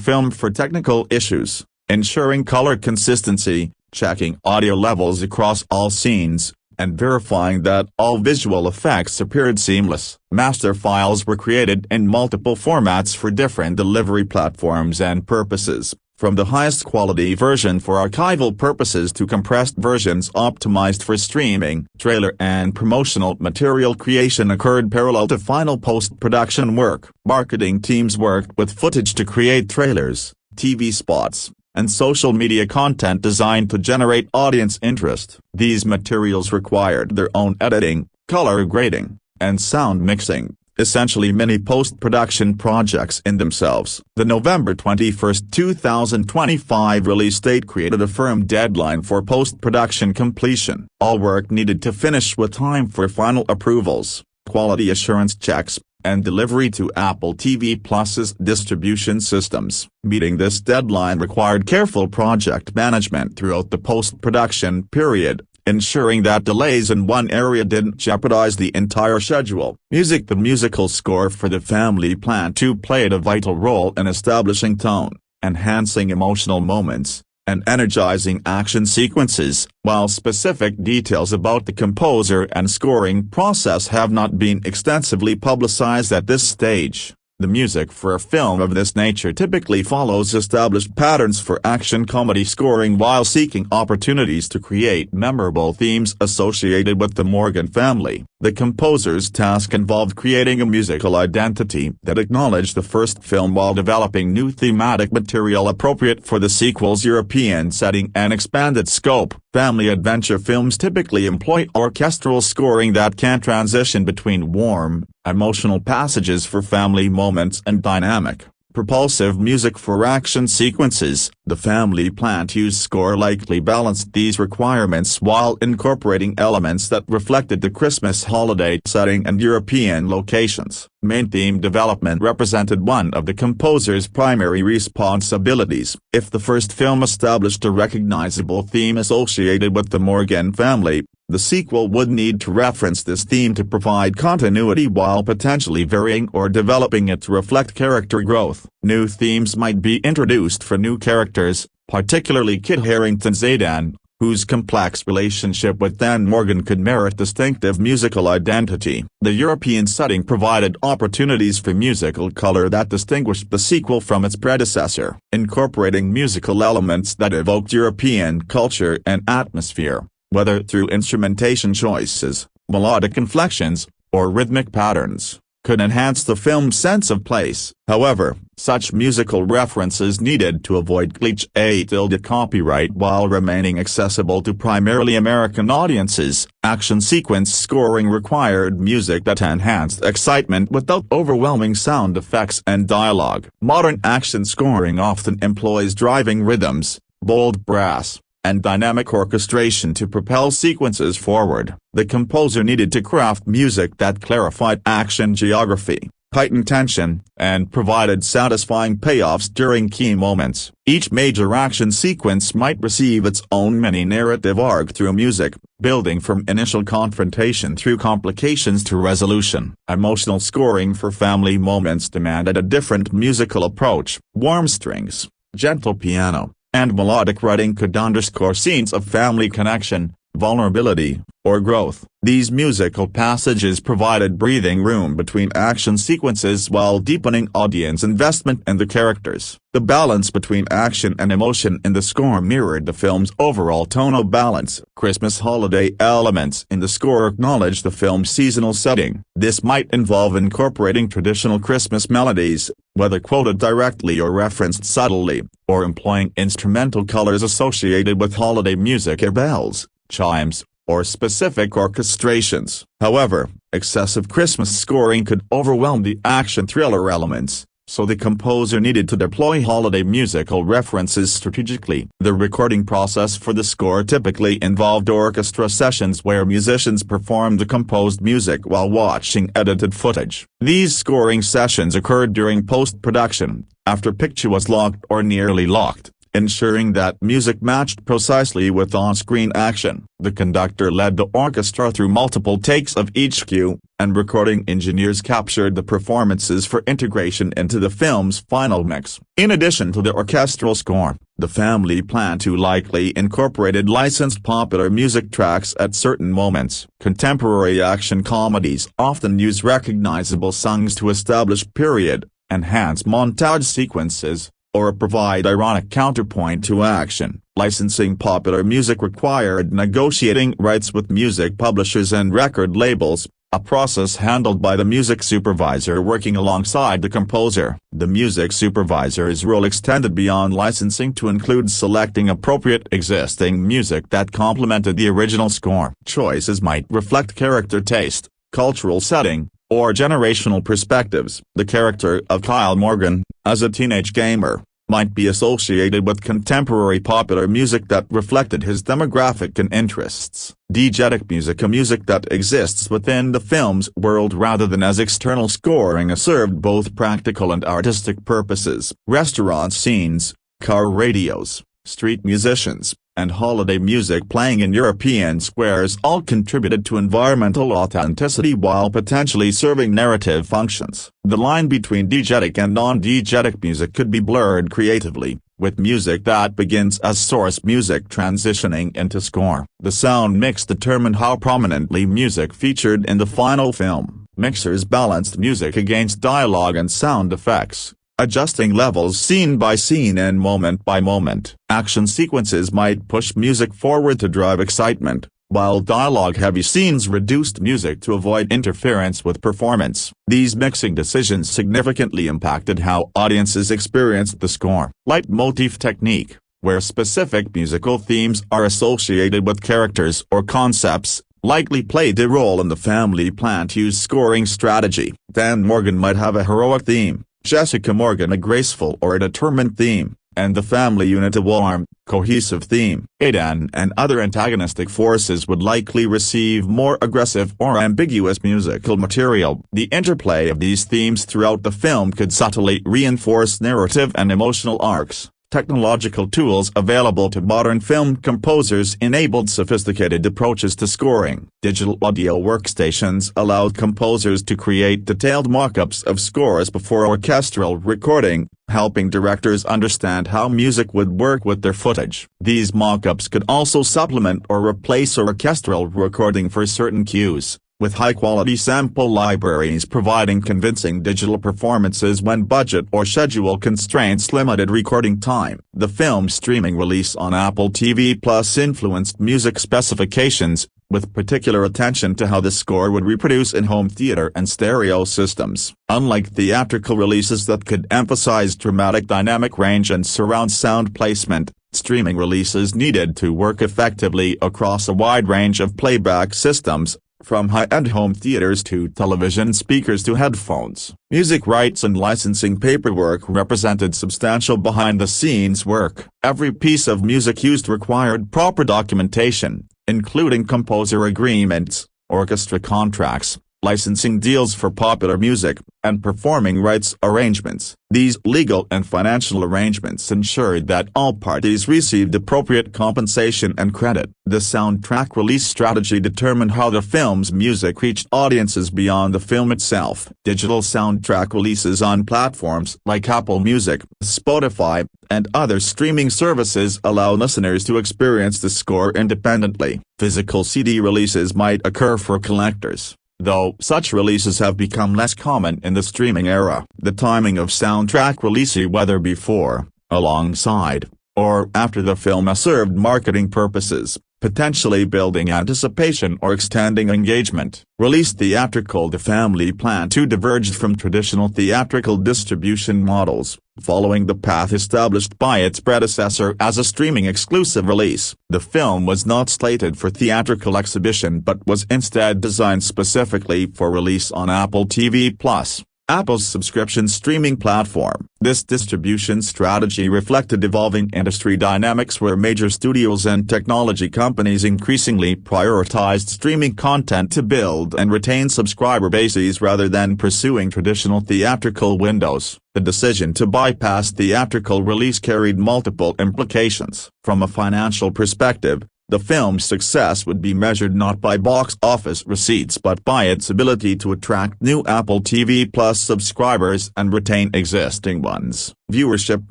film for technical issues, ensuring color consistency, checking audio levels across all scenes, and verifying that all visual effects appeared seamless. Master files were created in multiple formats for different delivery platforms and purposes, from the highest quality version for archival purposes to compressed versions optimized for streaming. Trailer and promotional material creation occurred parallel to final post-production work. Marketing teams worked with footage to create trailers, TV spots, and social media content designed to generate audience interest. These materials required their own editing, color grading, and sound mixing, essentially mini post-production projects in themselves. The November 21, 2025 release date created a firm deadline for post-production completion. All work needed to finish with time for final approvals, quality assurance checks, and delivery to Apple TV Plus's distribution systems. Meeting this deadline required careful project management throughout the post-production period, ensuring that delays in one area didn't jeopardize the entire schedule. Music. The musical score for The Family Plan 2 played a vital role in establishing tone, enhancing emotional moments, and energizing action sequences. While specific details about the composer and scoring process have not been extensively publicized at this stage, the music for a film of this nature typically follows established patterns for action comedy scoring while seeking opportunities to create memorable themes associated with the Morgan family. The composer's task involved creating a musical identity that acknowledged the first film while developing new thematic material appropriate for the sequel's European setting and expanded scope. Family adventure films typically employ orchestral scoring that can transition between warm, emotional passages for family moments and dynamic, propulsive music for action sequences. The family plan to use score likely balanced these requirements while incorporating elements that reflected the Christmas holiday setting and European locations. Main theme development represented one of the composer's primary responsibilities. If the first film established a recognizable theme associated with the Morgan family, the sequel would need to reference this theme to provide continuity while potentially varying or developing it to reflect character growth. New themes might be introduced for new characters, particularly Kit Harington's Aidan, whose complex relationship with Dan Morgan could merit distinctive musical identity. The European setting provided opportunities for musical color that distinguished the sequel from its predecessor, incorporating musical elements that evoked European culture and atmosphere, whether through instrumentation choices, melodic inflections, or rhythmic patterns, could enhance the film's sense of place. However, such musical references needed to avoid cliché copyright while remaining accessible to primarily American audiences. Action sequence scoring required music that enhanced excitement without overwhelming sound effects and dialogue. Modern action scoring often employs driving rhythms, bold brass, and dynamic orchestration to propel sequences forward. The composer needed to craft music that clarified action geography, heightened tension, and provided satisfying payoffs during key moments. Each major action sequence might receive its own mini-narrative arc through music, building from initial confrontation through complications to resolution. Emotional scoring for family moments demanded a different musical approach. Warm strings, gentle piano, and melodic writing could underscore scenes of family connection, vulnerability, or growth. These musical passages provided breathing room between action sequences while deepening audience investment in the characters. The balance between action and emotion in the score mirrored the film's overall tonal balance. Christmas holiday elements in the score acknowledge the film's seasonal setting. This might involve incorporating traditional Christmas melodies, whether quoted directly or referenced subtly, or employing instrumental colors associated with holiday music or bells, chimes, or specific orchestrations. However, excessive Christmas scoring could overwhelm the action thriller elements, so the composer needed to deploy holiday musical references strategically. The recording process for the score typically involved orchestra sessions where musicians performed the composed music while watching edited footage. These scoring sessions occurred during post-production, after picture was locked or nearly locked, ensuring that music matched precisely with on-screen action. The conductor led the orchestra through multiple takes of each cue, and recording engineers captured the performances for integration into the film's final mix. In addition to the orchestral score, the family plan to likely incorporated licensed popular music tracks at certain moments. Contemporary action comedies often use recognizable songs to establish period, enhance montage sequences, or provide ironic counterpoint to action. Licensing popular music required negotiating rights with music publishers and record labels, a process handled by the music supervisor working alongside the composer. The music supervisor's role extended beyond licensing to include selecting appropriate existing music that complemented the original score. Choices might reflect character taste, cultural setting, or generational perspectives. The character of Kyle Morgan, as a teenage gamer, might be associated with contemporary popular music that reflected his demographic and interests. Diegetic music, a music that exists within the film's world rather than as external scoring, served both practical and artistic purposes. Restaurant scenes, car radios, street musicians, and holiday music playing in European squares all contributed to environmental authenticity while potentially serving narrative functions. The line between diegetic and non-diegetic music could be blurred creatively, with music that begins as source music transitioning into score. The sound mix determined how prominently music featured in the final film. Mixers balanced music against dialogue and sound effects, adjusting levels scene by scene and moment by moment. Action sequences might push music forward to drive excitement, while dialogue-heavy scenes reduced music to avoid interference with performance. These mixing decisions significantly impacted how audiences experienced the score. Leitmotif technique, where specific musical themes are associated with characters or concepts, likely played a role in the family Plan 2's scoring strategy. Dan Morgan might have a heroic theme, Jessica Morgan a graceful or a determined theme, and the family unit a warm, cohesive theme. Aidan and other antagonistic forces would likely receive more aggressive or ambiguous musical material. The interplay of these themes throughout the film could subtly reinforce narrative and emotional arcs. Technological tools available to modern film composers enabled sophisticated approaches to scoring. Digital audio workstations allowed composers to create detailed mock-ups of scores before orchestral recording, helping directors understand how music would work with their footage. These mock-ups could also supplement or replace orchestral recording for certain cues, with high-quality sample libraries providing convincing digital performances when budget or schedule constraints limited recording time. The film's streaming release on Apple TV Plus influenced music specifications, with particular attention to how the score would reproduce in home theater and stereo systems. Unlike theatrical releases that could emphasize dramatic dynamic range and surround sound placement, streaming releases needed to work effectively across a wide range of playback systems, from high-end home theaters to television speakers to headphones. Music rights and licensing paperwork represented substantial behind-the-scenes work. Every piece of music used required proper documentation, including composer agreements, orchestra contracts, licensing deals for popular music, and performing rights arrangements. These legal and financial arrangements ensured that all parties received appropriate compensation and credit. The soundtrack release strategy determined how the film's music reached audiences beyond the film itself. Digital soundtrack releases on platforms like Apple Music, Spotify, and other streaming services allow listeners to experience the score independently. Physical CD releases might occur for collectors, though such releases have become less common in the streaming era. The timing of soundtrack release, whether before, alongside, or after the film, served marketing purposes, potentially building anticipation or extending engagement. Released theatrical. The family Plan 2 diverged from traditional theatrical distribution models, following the path established by its predecessor as a streaming exclusive release. The film was not slated for theatrical exhibition but was instead designed specifically for release on Apple TV+, Apple's subscription streaming platform. This distribution strategy reflected evolving industry dynamics where major studios and technology companies increasingly prioritized streaming content to build and retain subscriber bases rather than pursuing traditional theatrical windows. The decision to bypass theatrical release carried multiple implications. From a financial perspective, the film's success would be measured not by box office receipts but by its ability to attract new Apple TV Plus subscribers and retain existing ones. Viewership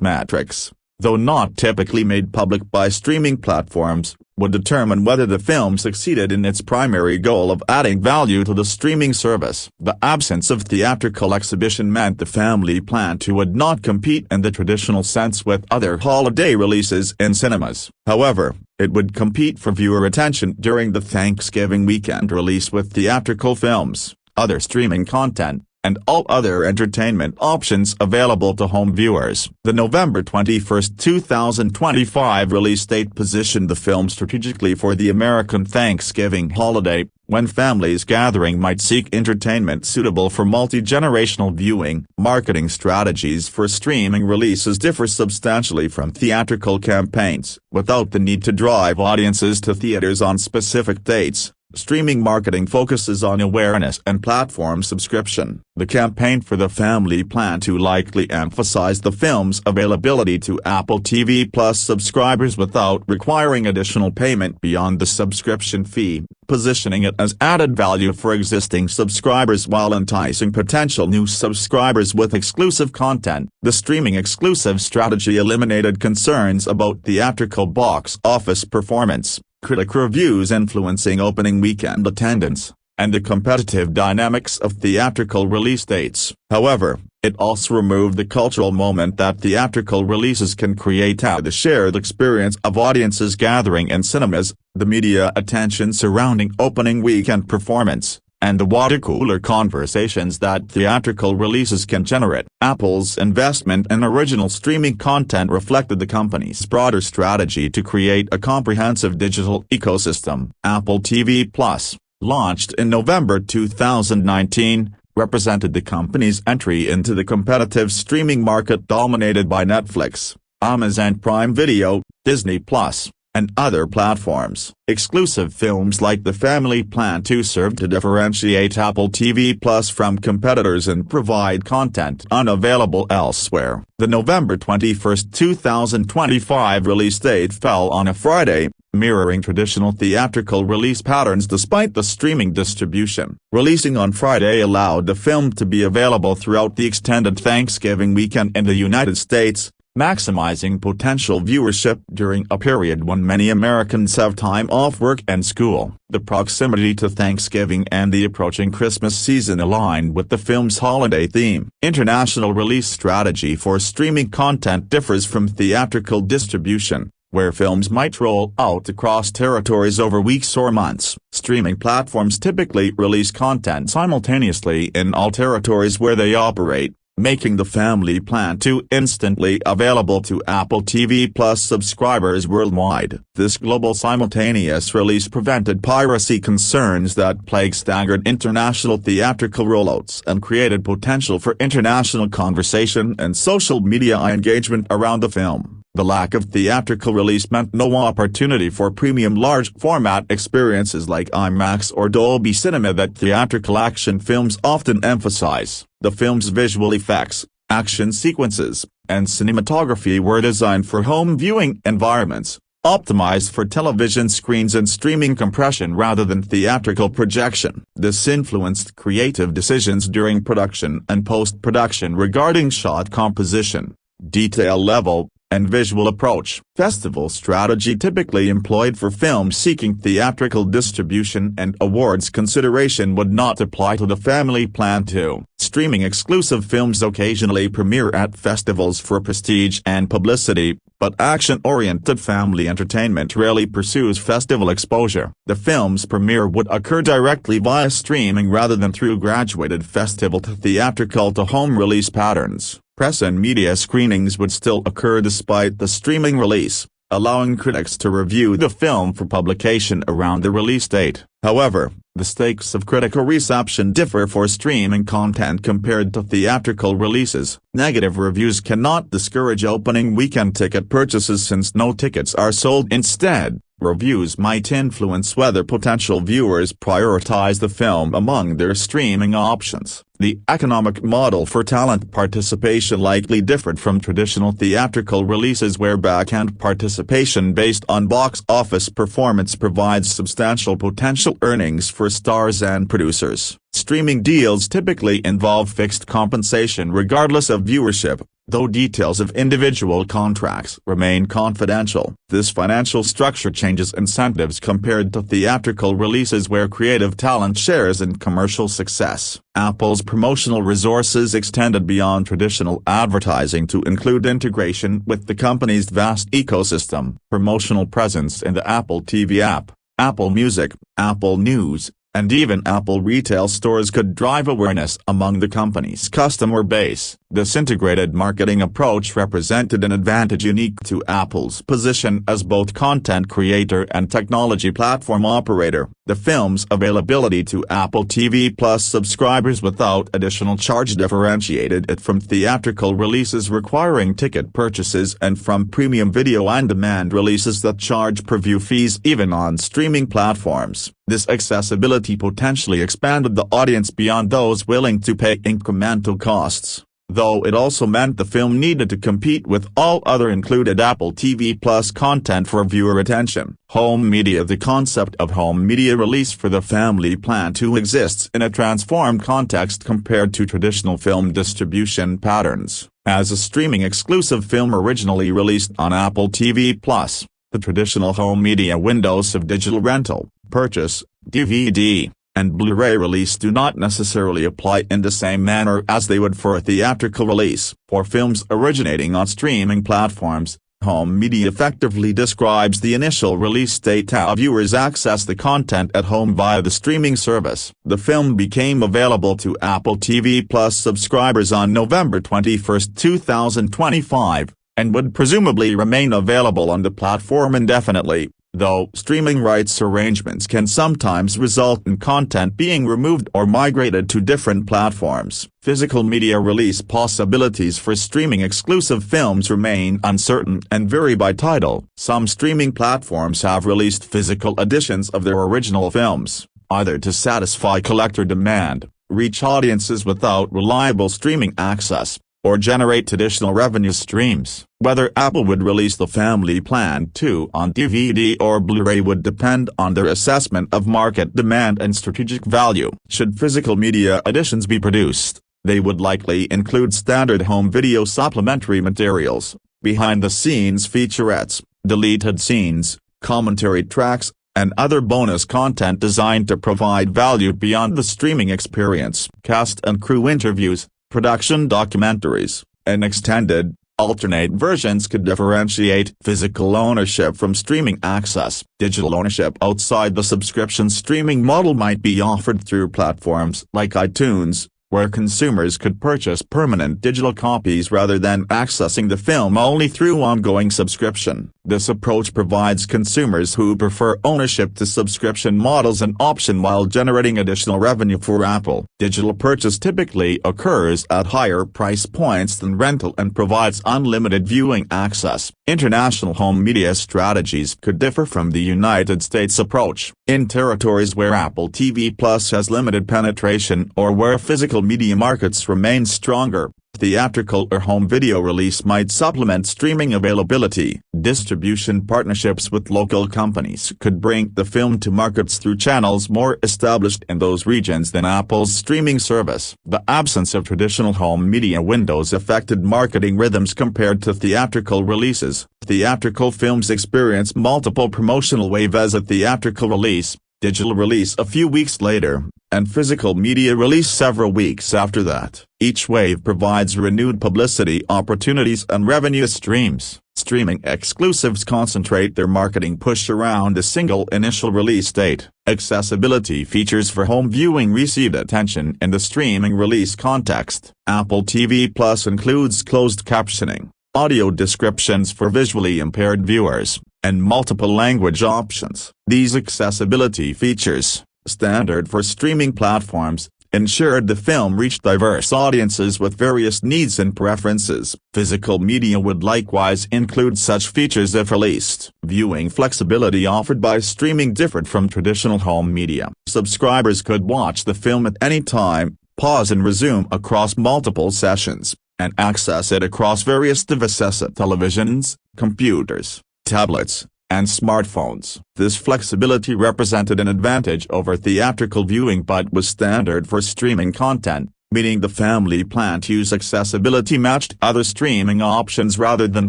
metrics, though not typically made public by streaming platforms, would determine whether the film succeeded in its primary goal of adding value to the streaming service. The absence of theatrical exhibition meant the family Plan 2 would not compete in the traditional sense with other holiday releases in cinemas. However, it would compete for viewer attention during the Thanksgiving weekend release with theatrical films, other streaming content, and all other entertainment options available to home viewers. The November 21, 2025 release date positioned the film strategically for the American Thanksgiving holiday, when families gathering might seek entertainment suitable for multi-generational viewing. Marketing strategies for streaming releases differ substantially from theatrical campaigns. Without the need to drive audiences to theaters on specific dates, Streaming marketing focuses on awareness and platform subscription. The campaign for the family plan to likely emphasize the film's availability to Apple TV Plus subscribers without requiring additional payment beyond the subscription fee, positioning it as added value for existing subscribers while enticing potential new subscribers with exclusive content. The streaming exclusive strategy eliminated concerns about theatrical box office performance, critic reviews influencing opening weekend attendance, and the competitive dynamics of theatrical release dates. However, it also removed the cultural moment that theatrical releases can create out of the shared experience of audiences gathering in cinemas, the media attention surrounding opening weekend performance, and the water-cooler conversations that theatrical releases can generate. Apple's investment in original streaming content reflected the company's broader strategy to create a comprehensive digital ecosystem. Apple TV Plus, launched in November 2019, represented the company's entry into the competitive streaming market dominated by Netflix, Amazon Prime Video, Disney Plus, and other platforms. Exclusive films like The Family Plan 2 serve to differentiate Apple TV Plus from competitors and provide content unavailable elsewhere. The November 21, 2025 release date fell on a Friday, mirroring traditional theatrical release patterns despite the streaming distribution. Releasing on Friday allowed the film to be available throughout the extended Thanksgiving weekend in the United States, maximizing potential viewership during a period when many Americans have time off work and school. The proximity to Thanksgiving and the approaching Christmas season aligned with the film's holiday theme. International release strategy for streaming content differs from theatrical distribution, where films might roll out across territories over weeks or months. Streaming platforms typically release content simultaneously in all territories where they operate, making The Family Plan 2 instantly available to Apple TV Plus subscribers worldwide. This global simultaneous release prevented piracy concerns that plague staggered international theatrical rollouts and created potential for international conversation and social media engagement around the film. The lack of theatrical release meant no opportunity for premium large-format experiences like IMAX or Dolby Cinema that theatrical action films often emphasize. The film's visual effects, action sequences, and cinematography were designed for home viewing environments, optimized for television screens and streaming compression rather than theatrical projection. This influenced creative decisions during production and post-production regarding shot composition, detail level, and visual approach. Festival strategy typically employed for films seeking theatrical distribution and awards consideration would not apply to The Family Plan 2. Streaming exclusive films occasionally premiere at festivals for prestige and publicity, but action-oriented family entertainment rarely pursues festival exposure. The film's premiere would occur directly via streaming rather than through graduated festival to theatrical to home release patterns. Press and media screenings would still occur despite the streaming release, allowing critics to review the film for publication around the release date. However, the stakes of critical reception differ for streaming content compared to theatrical releases. Negative reviews cannot discourage opening weekend ticket purchases since no tickets are sold. Instead, reviews might influence whether potential viewers prioritize the film among their streaming options. The economic model for talent participation likely differed from traditional theatrical releases where back-end participation based on box office performance provides substantial potential earnings for stars and producers. Streaming deals typically involve fixed compensation regardless of viewership, though details of individual contracts remain confidential. This financial structure changes incentives compared to theatrical releases where creative talent shares in commercial success. Apple's promotional resources extended beyond traditional advertising to include integration with the company's vast ecosystem. Promotional presence in the Apple TV app, Apple Music, Apple News, and even Apple retail stores could drive awareness among the company's customer base. This integrated marketing approach represented an advantage unique to Apple's position as both content creator and technology platform operator. The film's availability to Apple TV Plus subscribers without additional charge differentiated it from theatrical releases requiring ticket purchases and from premium video-on-demand releases that charge per-view fees even on streaming platforms. This accessibility potentially expanded the audience beyond those willing to pay incremental costs, though it also meant the film needed to compete with all other included Apple TV Plus content for viewer attention. Home media. The concept of home media release for the family plan 2 exists in a transformed context compared to traditional film distribution patterns. As a streaming-exclusive film originally released on Apple TV Plus, the traditional home media windows of digital rental, purchase, DVD, and Blu-ray release do not necessarily apply in the same manner as they would for a theatrical release. For films originating on streaming platforms, home media effectively describes the initial release date, how viewers access the content at home via the streaming service. The film became available to Apple TV Plus subscribers on November 21, 2025, and would presumably remain available on the platform indefinitely, though streaming rights arrangements can sometimes result in content being removed or migrated to different platforms. Physical media release possibilities for streaming-exclusive films remain uncertain and vary by title. Some streaming platforms have released physical editions of their original films, either to satisfy collector demand, reach audiences without reliable streaming access, or generate additional revenue streams. Whether Apple would release the family plan 2 on DVD or Blu-ray would depend on their assessment of market demand and strategic value. Should physical media editions be produced, they would likely include standard home video supplementary materials, behind-the-scenes featurettes, deleted scenes, commentary tracks, and other bonus content designed to provide value beyond the streaming experience. Cast and crew interviews, production documentaries, and extended, alternate versions could differentiate physical ownership from streaming access. Digital ownership outside the subscription streaming model might be offered through platforms like iTunes, where consumers could purchase permanent digital copies rather than accessing the film only through ongoing subscription. This approach provides consumers who prefer ownership to subscription models an option while generating additional revenue for Apple. Digital purchase typically occurs at higher price points than rental and provides unlimited viewing access. International home media strategies could differ from the United States approach. In territories where Apple TV Plus has limited penetration or where physical media markets remain stronger, theatrical or home video release might supplement streaming availability. Distribution partnerships with local companies could bring the film to markets through channels more established in those regions than Apple's streaming service. The absence of traditional home media windows affected marketing rhythms compared to theatrical releases. Theatrical films experience multiple promotional waves as a theatrical release, digital release a few weeks later, and physical media release several weeks after that. Each wave provides renewed publicity opportunities and revenue streams. Streaming exclusives concentrate their marketing push around a single initial release date. Accessibility features for home viewing received attention in the streaming release context. Apple TV Plus includes closed captioning, audio descriptions for visually impaired viewers, and multiple language options. These accessibility features, standard for streaming platforms, ensured the film reached diverse audiences with various needs and preferences. Physical media would likewise include such features if released. Viewing flexibility offered by streaming differed from traditional home media. Subscribers could watch the film at any time, pause and resume across multiple sessions, and access it across various devices: televisions, computers, tablets, and smartphones. This flexibility represented an advantage over theatrical viewing but was standard for streaming content, meaning the family plan to use accessibility matched other streaming options rather than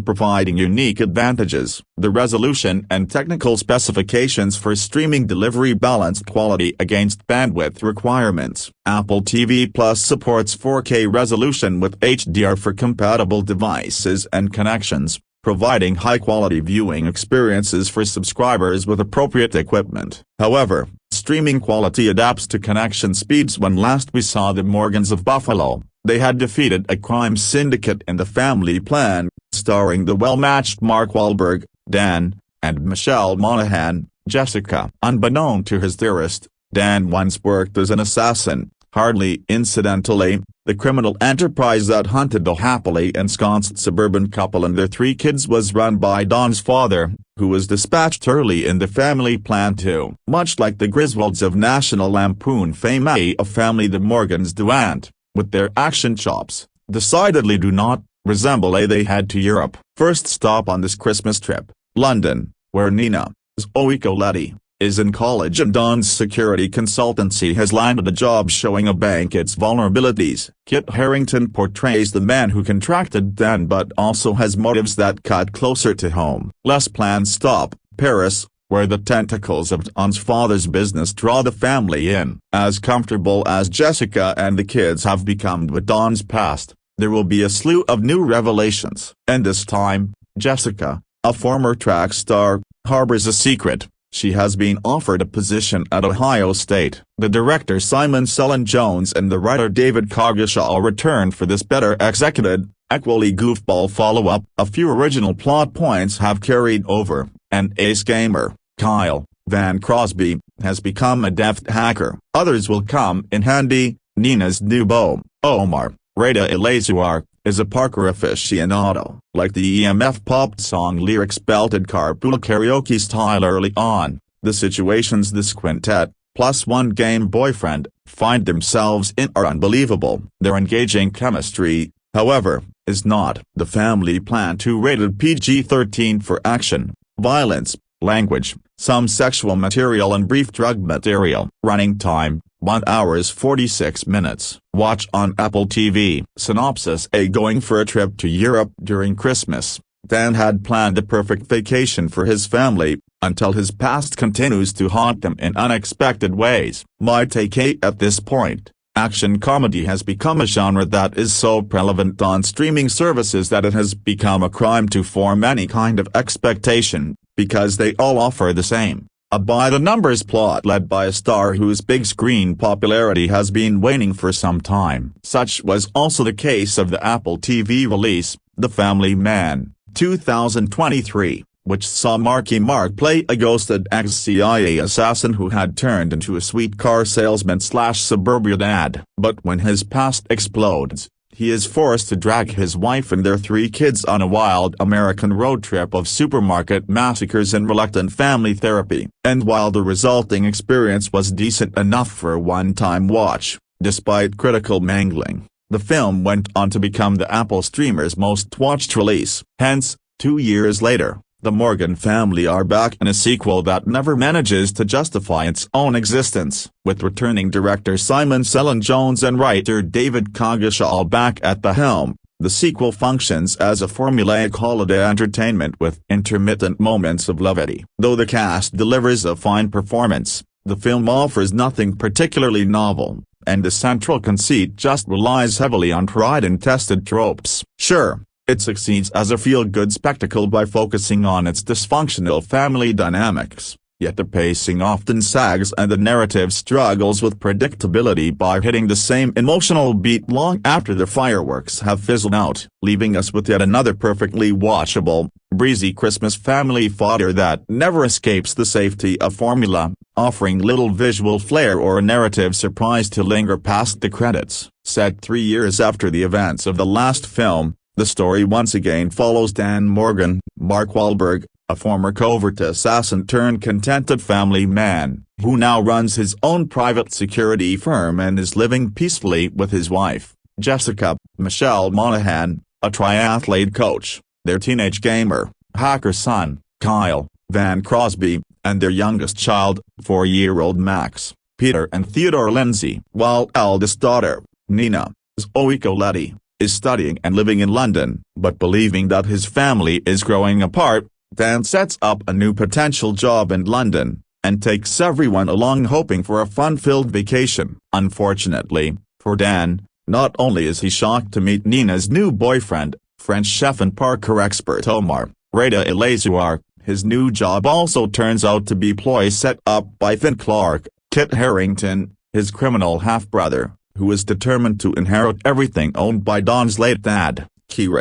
providing unique advantages. The resolution and technical specifications for streaming delivery balanced quality against bandwidth requirements. Apple TV Plus supports 4K resolution with HDR for compatible devices and connections, providing high-quality viewing experiences for subscribers with appropriate equipment. However, streaming quality adapts to connection speeds. When last we saw the Morgans of Buffalo, they had defeated a crime syndicate in The Family Plan, starring the well-matched Mark Wahlberg, Dan, and Michelle Monahan, Jessica. Unbeknown to his theorist, Dan once worked as an assassin. Hardly incidentally, the criminal enterprise that hunted the happily ensconced suburban couple and their 3 kids was run by Don's father, who was dispatched early in The Family Plan too. Much like the Griswolds of National Lampoon fame, a family the Morgans Duant, with their action chops, decidedly do not resemble a they head to Europe. First stop on this Christmas trip, London, where Nina, Zoe Colletti, is in college and Don's security consultancy has landed a job showing a bank its vulnerabilities. Kit Harington portrays the man who contracted Dan but also has motives that cut closer to home. Less planned stop, Paris, where the tentacles of Don's father's business draw the family in. As comfortable as Jessica and the kids have become with Don's past, there will be a slew of new revelations. And this time, Jessica, a former track star, harbors a secret. She has been offered a position at Ohio State. The director Simon Sullen Jones and the writer David Coggeshall returned for this better executed, equally goofball follow-up. A few original plot points have carried over, and ace gamer, Kyle Van Crosby, has become a deft hacker. Others will come in handy. Nina's new beau, Omar, Rada Elazar, is a Parker aficionado. Like the EMF pop song lyrics belted carpool karaoke style early on, the situations this quintet, plus one game boyfriend, find themselves in are unbelievable. Their engaging chemistry, however, is not. The Family Plan 2 rated PG-13 for action, violence, language, some sexual material and brief drug material. Running time, 1 hours 46 minutes. Watch on Apple TV. Synopsis: going for a trip to Europe during Christmas, Dan had planned the perfect vacation for his family, until his past continues to haunt them in unexpected ways. My take: at this point, action comedy has become a genre that is so prevalent on streaming services that it has become a crime to form any kind of expectation, because they all offer the same, a by-the-numbers plot led by a star whose big screen popularity has been waning for some time. Such was also the case of the Apple TV release, The Family Man, 2023, which saw Marky Mark play a ghosted ex-CIA assassin who had turned into a sweet car salesman/suburban dad. But when his past explodes, he is forced to drag his wife and their 3 kids on a wild American road trip of supermarket massacres and reluctant family therapy. And while the resulting experience was decent enough for a one-time watch, despite critical mangling, the film went on to become the Apple streamer's most-watched release. Hence, 2 years later, the Morgan family are back in a sequel that never manages to justify its own existence. With returning director Simon Sullen Jones and writer David Coggeshall back at the helm, the sequel functions as a formulaic holiday entertainment with intermittent moments of levity. Though the cast delivers a fine performance, the film offers nothing particularly novel, and the central conceit just relies heavily on tried-and-tested tropes. Sure, it succeeds as a feel-good spectacle by focusing on its dysfunctional family dynamics, yet the pacing often sags and the narrative struggles with predictability by hitting the same emotional beat long after the fireworks have fizzled out, leaving us with yet another perfectly watchable, breezy Christmas family fodder that never escapes the safety of formula, offering little visual flair or a narrative surprise to linger past the credits. Set 3 years after the events of the last film, the story once again follows Dan Morgan, Mark Wahlberg, a former covert assassin turned contented family man, who now runs his own private security firm and is living peacefully with his wife, Jessica, Michelle Monahan, a triathlete coach, their teenage gamer, hacker son, Kyle Van Crosby, and their youngest child, 4-year-old Max, Peter and Theodore Lindsay. While eldest daughter, Nina, Zoe Colletti, is studying and living in London, but believing that his family is growing apart, Dan sets up a new potential job in London, and takes everyone along hoping for a fun-filled vacation. Unfortunately, for Dan, not only is he shocked to meet Nina's new boyfriend, French chef and Parker expert Omar, Rada Elazar, his new job also turns out to be ploy set up by Finn Clark, Kit Harington, his criminal half-brother, who is determined to inherit everything owned by Don's late dad, and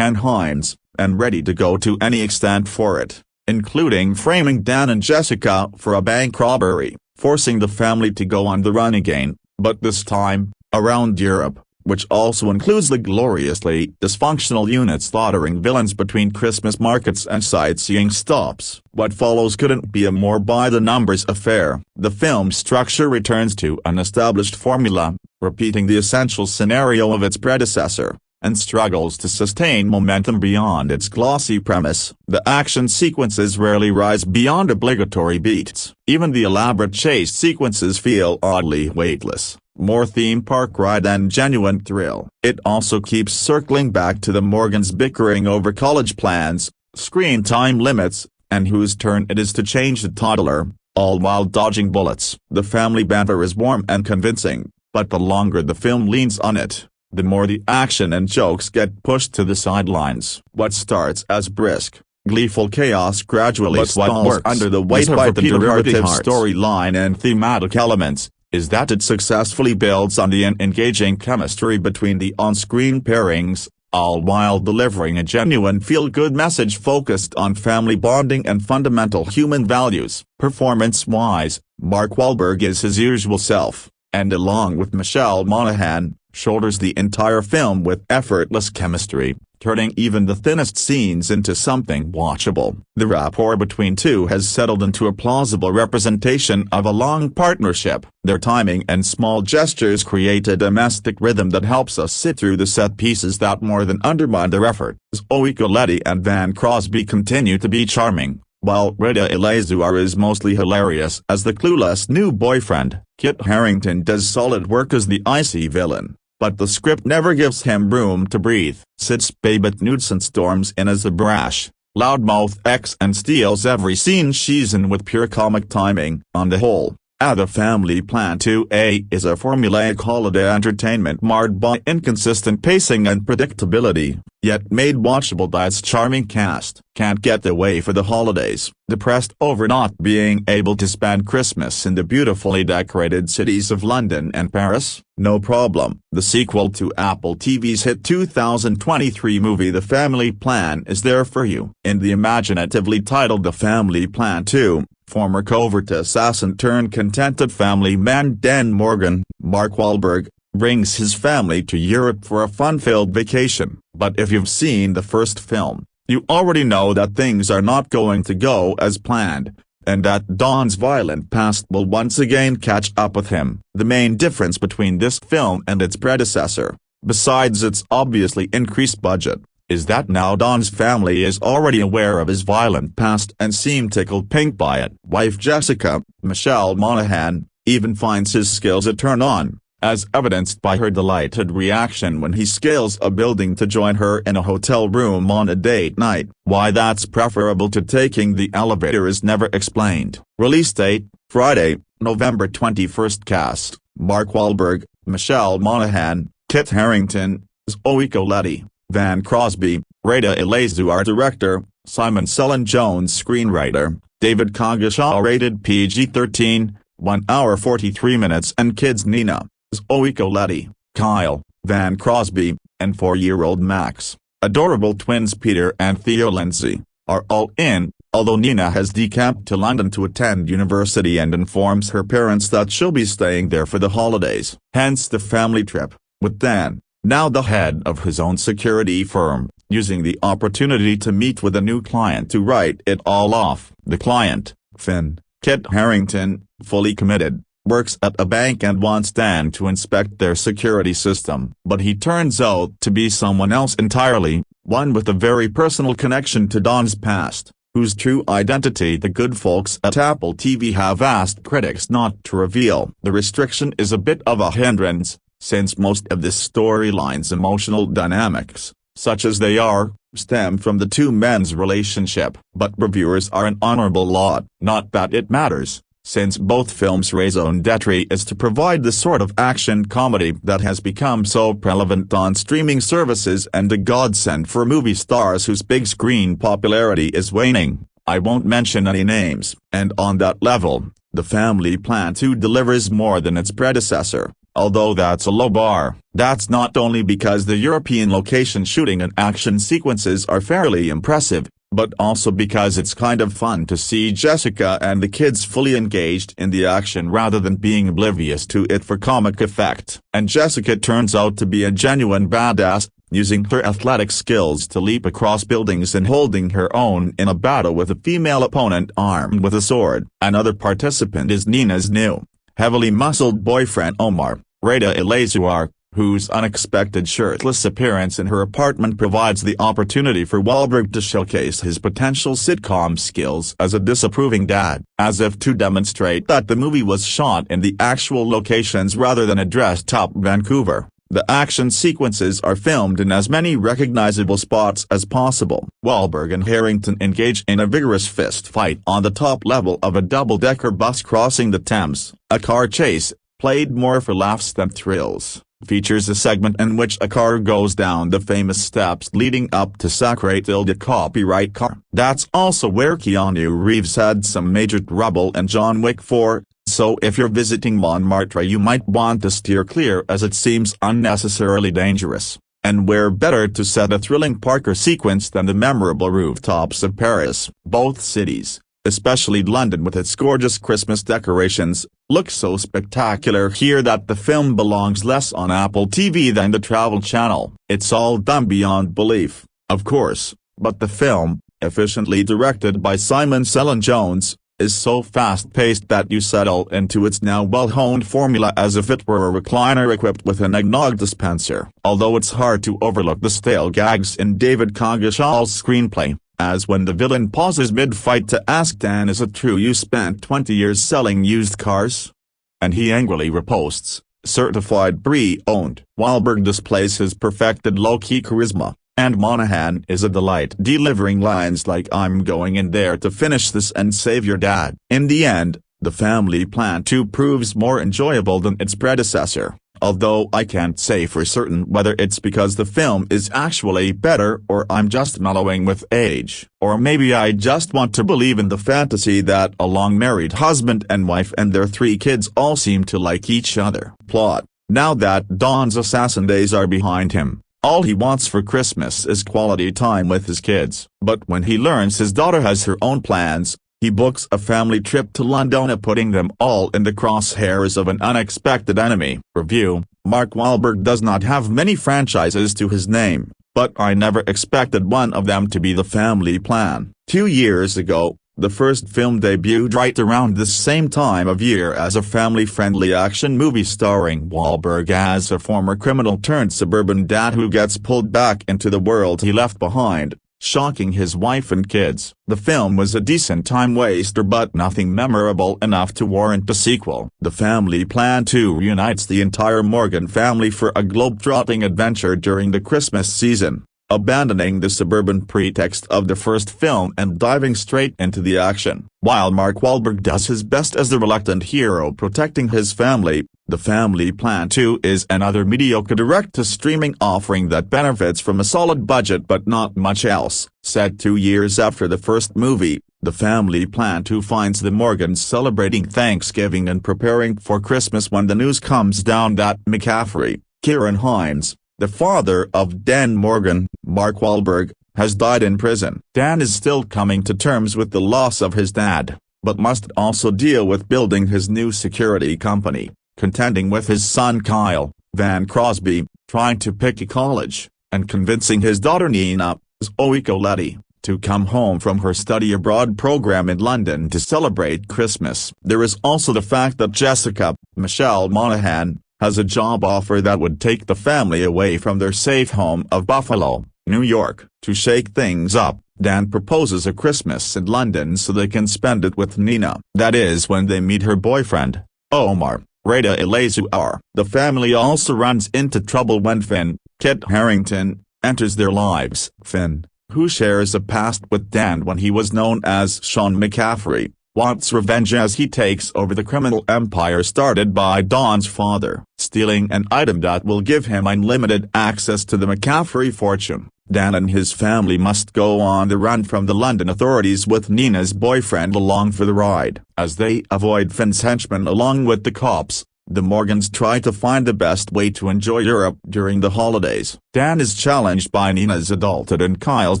Hines, and ready to go to any extent for it, including framing Dan and Jessica for a bank robbery, forcing the family to go on the run again, but this time, around Europe, which also includes the gloriously dysfunctional unit slaughtering villains between Christmas markets and sightseeing stops. What follows couldn't be a more by-the-numbers affair. The film's structure returns to an established formula, repeating the essential scenario of its predecessor, and struggles to sustain momentum beyond its glossy premise. The action sequences rarely rise beyond obligatory beats. Even the elaborate chase sequences feel oddly weightless. More theme park ride than genuine thrill. It also keeps circling back to the Morgans bickering over college plans, screen time limits, and whose turn it is to change the toddler, all while dodging bullets. The family banter is warm and convincing, but the longer the film leans on it, the more the action and jokes get pushed to the sidelines. What starts as brisk, gleeful chaos gradually stalls under the weight of the derivative storyline and thematic elements, is that it successfully builds on the engaging chemistry between the on-screen pairings, all while delivering a genuine feel-good message focused on family bonding and fundamental human values. Performance-wise, Mark Wahlberg is his usual self, and along with Michelle Monahan, shoulders the entire film with effortless chemistry, turning even the thinnest scenes into something watchable. The rapport between two has settled into a plausible representation of a long partnership. Their timing and small gestures create a domestic rhythm that helps us sit through the set pieces that more than undermine their effort. Zoe Colletti and Van Crosby continue to be charming, while Rita Aaligazer is mostly hilarious as the clueless new boyfriend. Kit Harington does solid work as the icy villain, but the script never gives him room to breathe. Sits Babette Knudsen storms in as a brash, loudmouth ex and steals every scene she's in with pure comic timing. On the whole, The Family Plan 2A is a formulaic holiday entertainment marred by inconsistent pacing and predictability, yet made watchable by its charming cast. Can't get away for the holidays. Depressed over not being able to spend Christmas in the beautifully decorated cities of London and Paris? No problem. The sequel to Apple TV's hit 2023 movie The Family Plan is there for you. In the imaginatively titled The Family Plan 2, former covert assassin turned contented family man Dan Morgan, Mark Wahlberg, brings his family to Europe for a fun-filled vacation. But if you've seen the first film, you already know that things are not going to go as planned, and that Don's violent past will once again catch up with him. The main difference between this film and its predecessor, besides its obviously increased budget, is that now Don's family is already aware of his violent past and seem tickled pink by it. Wife Jessica, Michelle Monahan, even finds his skills a turn-on, as evidenced by her delighted reaction when he scales a building to join her in a hotel room on a date night. Why that's preferable to taking the elevator is never explained. Release date, Friday, November 21st. Cast: Mark Wahlberg, Michelle Monahan, Kit Harington, Zoe Colletti, Van Crosby, Rita Aaligazer. Director, Simon Sullen-Jones. Screenwriter, David Coggeshall. Rated PG-13, 1 hour 43 minutes. And kids: Nina, Zoe Colletti, Kyle, Van Crosby, and 4-year-old Max. Adorable twins Peter and Theo Lindsay are all in, although Nina has decamped to London to attend university and informs her parents that she'll be staying there for the holidays. Hence the family trip, with Dan, now the head of his own security firm, using the opportunity to meet with a new client to write it all off. The client, Finn, Kit Harington, fully committed, works at a bank and wants Dan to inspect their security system. But he turns out to be someone else entirely, one with a very personal connection to Don's past, whose true identity the good folks at Apple TV have asked critics not to reveal. The restriction is a bit of a hindrance, since most of this storyline's emotional dynamics, such as they are, stem from the two men's relationship. But reviewers are an honorable lot. Not that it matters, since both films' raison d'etre is to provide the sort of action comedy that has become so prevalent on streaming services and a godsend for movie stars whose big screen popularity is waning. I won't mention any names. And on that level, The Family Plan 2 delivers more than its predecessor, although that's a low bar. That's not only because the European location shooting and action sequences are fairly impressive, but also because it's kind of fun to see Jessica and the kids fully engaged in the action rather than being oblivious to it for comic effect. And Jessica turns out to be a genuine badass, using her athletic skills to leap across buildings and holding her own in a battle with a female opponent armed with a sword. Another participant is Nina's new, heavily muscled boyfriend Omar, Reda Elazar, whose unexpected shirtless appearance in her apartment provides the opportunity for Wahlberg to showcase his potential sitcom skills as a disapproving dad, as if to demonstrate that the movie was shot in the actual locations rather than a dressed-up Vancouver. The action sequences are filmed in as many recognizable spots as possible. Wahlberg and Harington engage in a vigorous fist fight on the top level of a double-decker bus crossing the Thames. A car chase, played more for laughs than thrills, features a segment in which a car goes down the famous steps leading up to Sacre Tilde copyright car. That's also where Keanu Reeves had some major trouble in John Wick 4, so if you're visiting Montmartre you might want to steer clear as it seems unnecessarily dangerous. And where better to set a thrilling Parker sequence than the memorable rooftops of Paris. Both cities, especially London with its gorgeous Christmas decorations, look so spectacular here that the film belongs less on Apple TV than the Travel Channel. It's all done beyond belief, of course, but the film, efficiently directed by Simon Cellan Jones, is so fast-paced that you settle into its now well-honed formula as if it were a recliner equipped with an eggnog dispenser. Although it's hard to overlook the stale gags in David Coggeshall's screenplay, as when the villain pauses mid-fight to ask Dan, "Is it true you spent 20 years selling used cars?" And he angrily riposts, "Certified pre-owned." Wahlberg displays his perfected low-key charisma, and Monahan is a delight delivering lines like "I'm going in there to finish this and save your dad." In the end, The Family Plan 2 proves more enjoyable than its predecessor, although I can't say for certain whether it's because the film is actually better or I'm just mellowing with age. Or maybe I just want to believe in the fantasy that a long-married husband and wife and their 3 kids all seem to like each other. Plot: now that Don's assassin days are behind him, all he wants for Christmas is quality time with his kids. But when he learns his daughter has her own plans, he books a family trip to London, putting them all in the crosshairs of an unexpected enemy. Review: Mark Wahlberg does not have many franchises to his name, but I never expected one of them to be The Family Plan. 2 years ago, the first film debuted right around the same time of year as a family-friendly action movie starring Wahlberg as a former criminal-turned-suburban dad who gets pulled back into the world he left behind, shocking his wife and kids. The film was a decent time waster but nothing memorable enough to warrant a sequel. The Family Plan 2 reunites the entire Morgan family for a globe-trotting adventure during the Christmas season, abandoning the suburban pretext of the first film and diving straight into the action. While Mark Wahlberg does his best as the reluctant hero protecting his family, The Family Plan 2 is another mediocre direct-to-streaming offering that benefits from a solid budget but not much else. Set 2 years after the first movie, The Family Plan 2 finds the Morgans celebrating Thanksgiving and preparing for Christmas when the news comes down that McCaffrey, Kieran Hines, the father of Dan Morgan, Mark Wahlberg, has died in prison. Dan is still coming to terms with the loss of his dad, but must also deal with building his new security company, contending with his son Kyle, Van Crosby, trying to pick a college, and convincing his daughter Nina, Zoe Colletti, to come home from her study abroad program in London to celebrate Christmas. There is also the fact that Jessica, Michelle Monahan, has a job offer that would take the family away from their safe home of Buffalo, New York. To shake things up, Dan proposes a Christmas in London so they can spend it with Nina. That is when they meet her boyfriend, Omar, Reda Elazar. The family also runs into trouble when Finn, Kit Harington, enters their lives. Finn, who shares a past with Dan when he was known as Sean McCaffrey, wants revenge as he takes over the criminal empire started by Don's father, stealing an item that will give him unlimited access to the McCaffrey fortune. Dan and his family must go on the run from the London authorities with Nina's boyfriend along for the ride. As they avoid Finn's henchmen along with the cops, the Morgans try to find the best way to enjoy Europe during the holidays. Dan is challenged by Nina's adulthood and Kyle's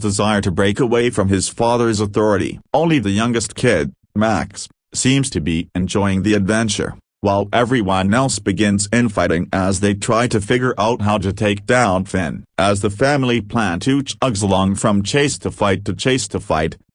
desire to break away from his father's authority. Only the youngest kid, Max, seems to be enjoying the adventure, while everyone else begins infighting as they try to figure out how to take down Finn. As the family plan to chugs along from chase to fight,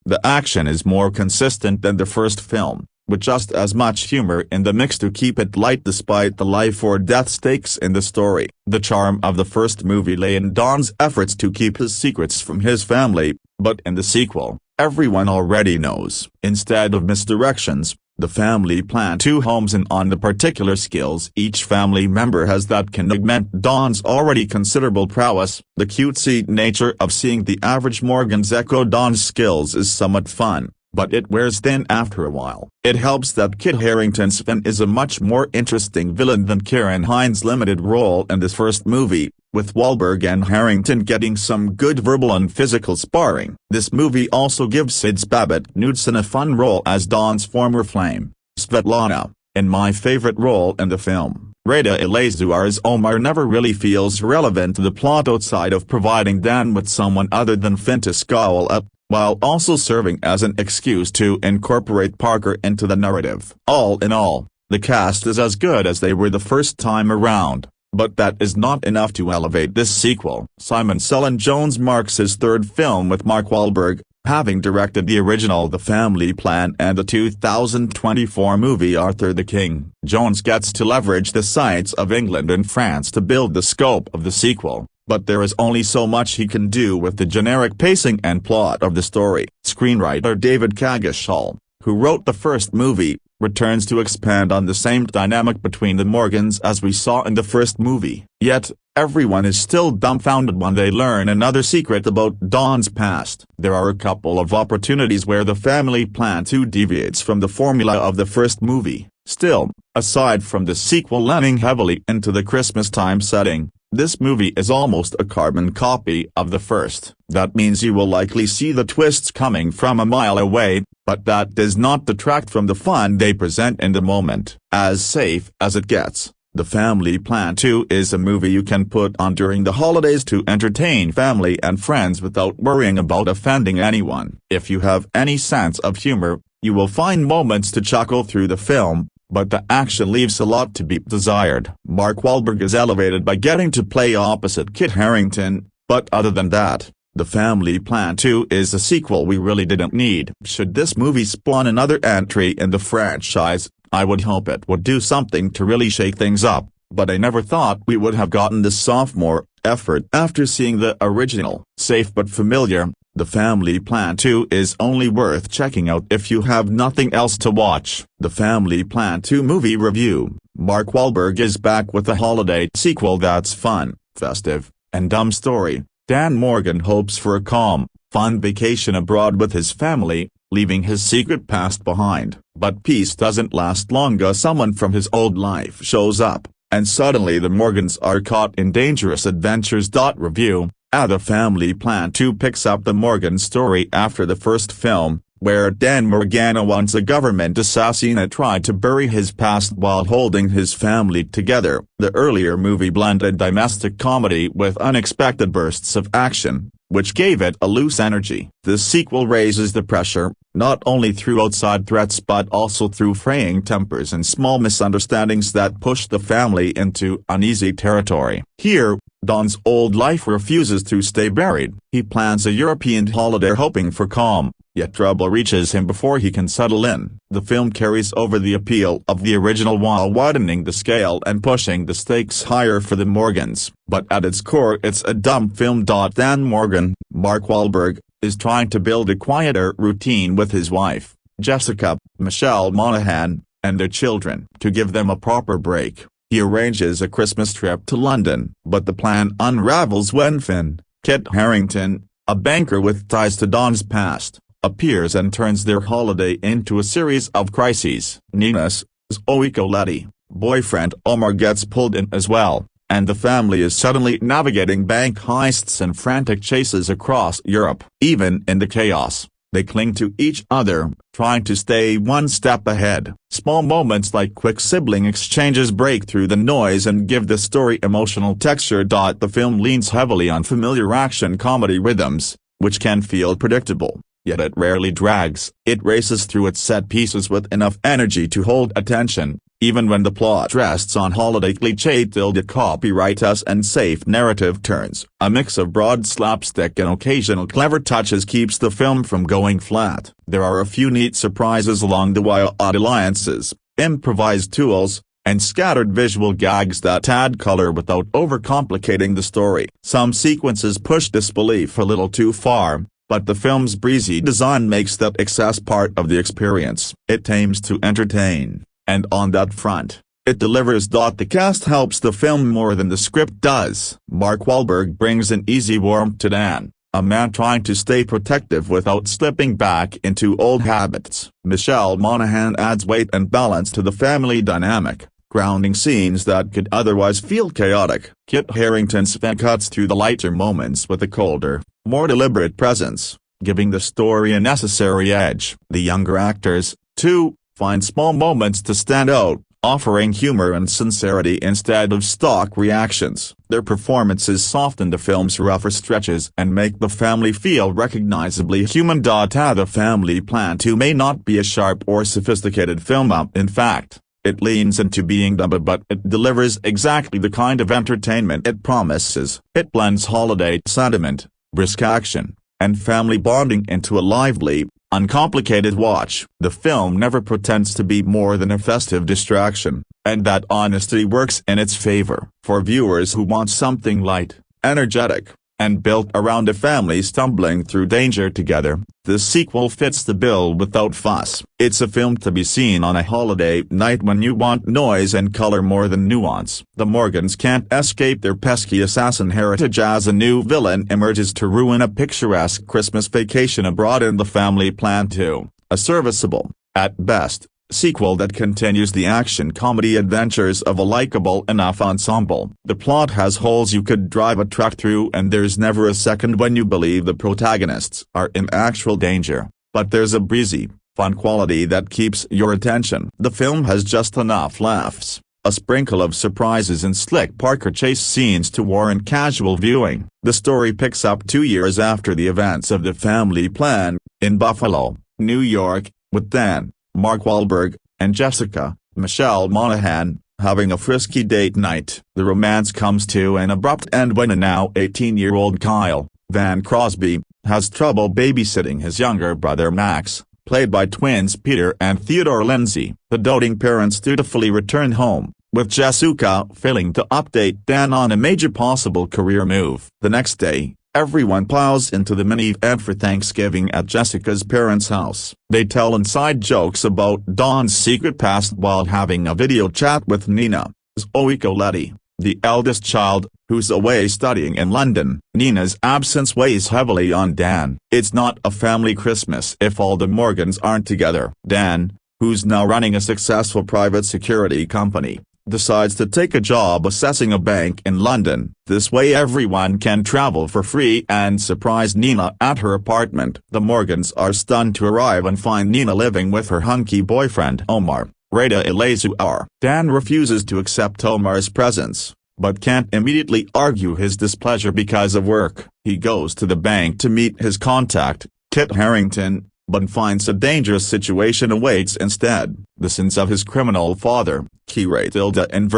the action is more consistent than the first film, with just as much humor in the mix to keep it light despite the life or death stakes in the story. The charm of the first movie lay in Don's efforts to keep his secrets from his family, but in the sequel, everyone already knows. Instead of misdirections, the family plan to homes in on the particular skills each family member has that can augment Don's already considerable prowess. The cutesy nature of seeing the average Morgans echo Don's skills is somewhat fun, but it wears thin after a while. It helps that Kit Harington's Finn is a much more interesting villain than Ciarán Hinds' limited role in this first movie, with Wahlberg and Harington getting some good verbal and physical sparring. This movie also gives Sid's Babette Knudsen a fun role as Don's former flame, Svetlana, in my favorite role in the film. Rada Eleazar's Omar never really feels relevant to the plot outside of providing Dan with someone other than Finn to scowl at, while also serving as an excuse to incorporate Parker into the narrative. All in all, the cast is as good as they were the first time around, but that is not enough to elevate this sequel. Simon Cellan-Jones marks his third film with Mark Wahlberg, having directed the original The Family Plan and the 2024 movie Arthur the King. Jones gets to leverage the sights of England and France to build the scope of the sequel, but there is only so much he can do with the generic pacing and plot of the story. Screenwriter David Kagashal, who wrote the first movie, returns to expand on the same dynamic between the Morgans as we saw in the first movie. Yet, everyone is still dumbfounded when they learn another secret about Don's past. There are a couple of opportunities where the family plan to deviates from the formula of the first movie. Still, aside from the sequel leaning heavily into the Christmas time setting, this movie is almost a carbon copy of the first. That means you will likely see the twists coming from a mile away, but that does not detract from the fun they present in the moment. As safe as it gets, The Family Plan 2 is a movie you can put on during the holidays to entertain family and friends without worrying about offending anyone. If you have any sense of humor, you will find moments to chuckle through the film, but the action leaves a lot to be desired. Mark Wahlberg is elevated by getting to play opposite Kit Harington, but other than that, The Family Plan 2 is a sequel we really didn't need. Should this movie spawn another entry in the franchise, I would hope it would do something to really shake things up, but I never thought we would have gotten this sophomore effort after seeing the original. Safe but familiar, The Family Plan 2 is only worth checking out if you have nothing else to watch. The Family Plan 2 movie review. Mark Wahlberg is back with a holiday sequel that's fun, festive, and dumb story. Dan Morgan hopes for a calm, fun vacation abroad with his family, leaving his secret past behind. But peace doesn't last long as someone from his old life shows up, and suddenly the Morgans are caught in dangerous adventures. Review. The Family Plan 2 picks up the Morgan story after the first film, where Dan Morgana, once a government assassin, tried to bury his past while holding his family together. The earlier movie blended domestic comedy with unexpected bursts of action, which gave it a loose energy. The sequel raises the pressure, not only through outside threats but also through fraying tempers and small misunderstandings that push the family into uneasy territory. Here, Don's old life refuses to stay buried. He plans a European holiday hoping for calm, yet trouble reaches him before he can settle in. The film carries over the appeal of the original while widening the scale and pushing the stakes higher for the Morgans, but at its core it's a dumb film. Dan Morgan, Mark Wahlberg, is trying to build a quieter routine with his wife, Jessica, Michelle Monahan, and their children. To give them a proper break, he arranges a Christmas trip to London, but the plan unravels when Finn, Kit Harington, a banker with ties to Don's past, appears and turns their holiday into a series of crises. Nina's Zoe Colletti, boyfriend Omar, gets pulled in as well, and the family is suddenly navigating bank heists and frantic chases across Europe. Even in the chaos, they cling to each other, trying to stay one step ahead. Small moments like quick sibling exchanges break through the noise and give the story emotional texture. The film leans heavily on familiar action comedy rhythms, which can feel predictable, yet it rarely drags. It races through its set pieces with enough energy to hold attention, even when the plot rests on holiday cliché copyright and safe narrative turns. A mix of broad slapstick and occasional clever touches keeps the film from going flat. There are a few neat surprises along the way, odd alliances, improvised tools, and scattered visual gags that add color without overcomplicating the story. Some sequences push disbelief a little too far, but the film's breezy design makes that excess part of the experience. It aims to entertain, and on that front, it delivers. The cast helps the film more than the script does. Mark Wahlberg brings an easy warmth to Dan, a man trying to stay protective without slipping back into old habits. Michelle Monahan adds weight and balance to the family dynamic, grounding scenes that could otherwise feel chaotic. Kit Harington's fan cuts through the lighter moments with a colder, more deliberate presence, giving the story a necessary edge. The younger actors, too, find small moments to stand out, offering humor and sincerity instead of stock reactions. Their performances soften the film's rougher stretches and make the family feel recognizably human. The Family Plan 2 may not be a sharp or sophisticated film. In fact, it leans into being dumb, but it delivers exactly the kind of entertainment it promises. It blends holiday sentiment, brisk action, and family bonding into a lively, uncomplicated watch. The film never pretends to be more than a festive distraction, and that honesty works in its favor. For viewers who want something light, energetic, and built around a family stumbling through danger together, the sequel fits the bill without fuss. It's a film to be seen on a holiday night when you want noise and color more than nuance. The Morgans can't escape their pesky assassin heritage as a new villain emerges to ruin a picturesque Christmas vacation abroad in The Family Plan 2, a serviceable, at best, sequel that continues the action-comedy adventures of a likable enough ensemble. The plot has holes you could drive a truck through, and there's never a second when you believe the protagonists are in actual danger, but there's a breezy, fun quality that keeps your attention. The film has just enough laughs, a sprinkle of surprises and slick Parker chase scenes to warrant casual viewing. The story picks up 2 years after the events of The Family Plan, in Buffalo, New York, with Dan, Mark Wahlberg, and Jessica, Michelle Monahan, having a frisky date night. The romance comes to an abrupt end when a now 18-year-old Kyle Van Crosby has trouble babysitting his younger brother Max, played by twins Peter and Theodore Lindsay. The doting parents dutifully return home, with Jessica failing to update Dan on a major possible career move. The next day, everyone piles into the mini-event for Thanksgiving at Jessica's parents' house. They tell inside jokes about Dawn's secret past while having a video chat with Nina, Zoe Coletti, the eldest child, who's away studying in London. Nina's absence weighs heavily on Dan. It's not a family Christmas if all the Morgans aren't together. Dan, who's now running a successful private security company, decides to take a job assessing a bank in London. This way everyone can travel for free and surprise Nina at her apartment. The Morgans are stunned to arrive and find Nina living with her hunky boyfriend Omar, Rada Elazuar. Dan refuses to accept Omar's presence, but can't immediately argue his displeasure because of work. He goes to the bank to meet his contact, Kit Harington, but finds a dangerous situation awaits instead. The sins of his criminal father, and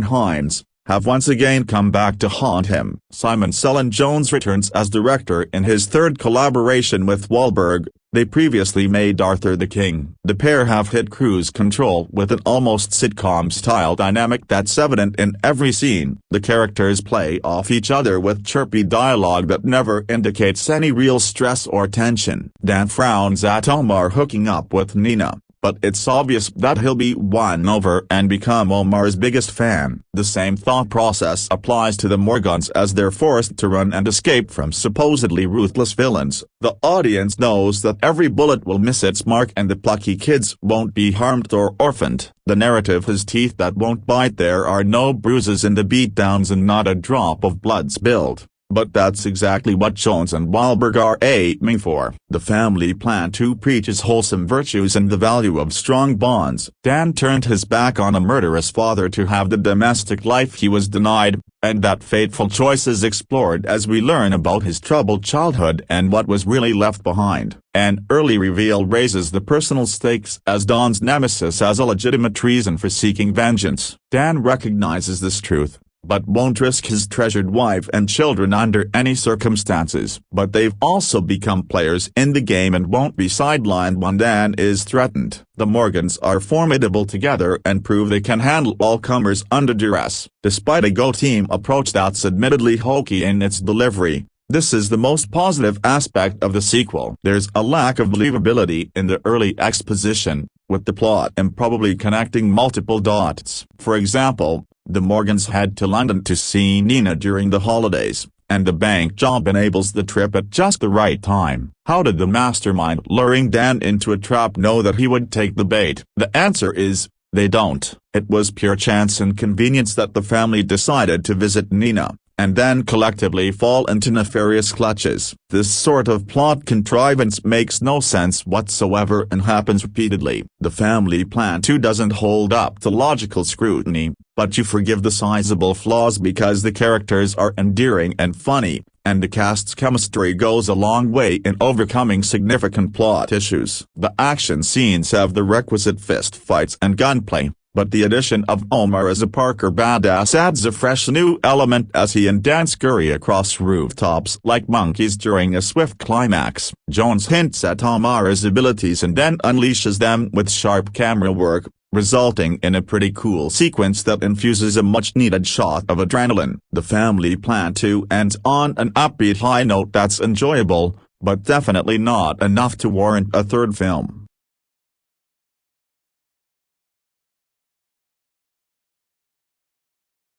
Hines, have once again come back to haunt him. Simon Cellan-Jones returns as director in his third collaboration with Wahlberg. They previously made Arthur the King. The pair have hit cruise control with an almost sitcom-style dynamic that's evident in every scene. The characters play off each other with chirpy dialogue that never indicates any real stress or tension. Dan frowns at Omar hooking up with Nina, but it's obvious that he'll be won over and become Omar's biggest fan. The same thought process applies to the Morgans as they're forced to run and escape from supposedly ruthless villains. The audience knows that every bullet will miss its mark and the plucky kids won't be harmed or orphaned. The narrative has teeth that won't bite. There are no bruises in the beatdowns and not a drop of blood spilled. But that's exactly what Jones and Wahlberg are aiming for. The Family Plan 2 preaches wholesome virtues and the value of strong bonds. Dan turned his back on a murderous father to have the domestic life he was denied, and that fateful choice is explored as we learn about his troubled childhood and what was really left behind. An early reveal raises the personal stakes as Don's nemesis has a legitimate reason for seeking vengeance. Dan recognizes this truth, but won't risk his treasured wife and children under any circumstances. But they've also become players in the game and won't be sidelined when Dan is threatened. The Morgans are formidable together and prove they can handle all comers under duress. Despite a go-team approach that's admittedly hokey in its delivery, this is the most positive aspect of the sequel. There's a lack of believability in the early exposition, with the plot improbably connecting multiple dots. For example, the Morgans head to London to see Nina during the holidays, and the bank job enables the trip at just the right time. How did the mastermind luring Dan into a trap know that he would take the bait? The answer is, they don't. It was pure chance and convenience that the family decided to visit Nina, and then collectively fall into nefarious clutches. This sort of plot contrivance makes no sense whatsoever and happens repeatedly. The Family Plan 2 doesn't hold up to logical scrutiny, but you forgive the sizable flaws because the characters are endearing and funny, and the cast's chemistry goes a long way in overcoming significant plot issues. The action scenes have the requisite fist fights and gunplay, but the addition of Omar as a Parker badass adds a fresh new element as he and Dan scurry across rooftops like monkeys during a swift climax. Jones hints at Omar's abilities and then unleashes them with sharp camera work, resulting in a pretty cool sequence that infuses a much-needed shot of adrenaline. The Family Plan 2 ends on an upbeat high note that's enjoyable, but definitely not enough to warrant a third film.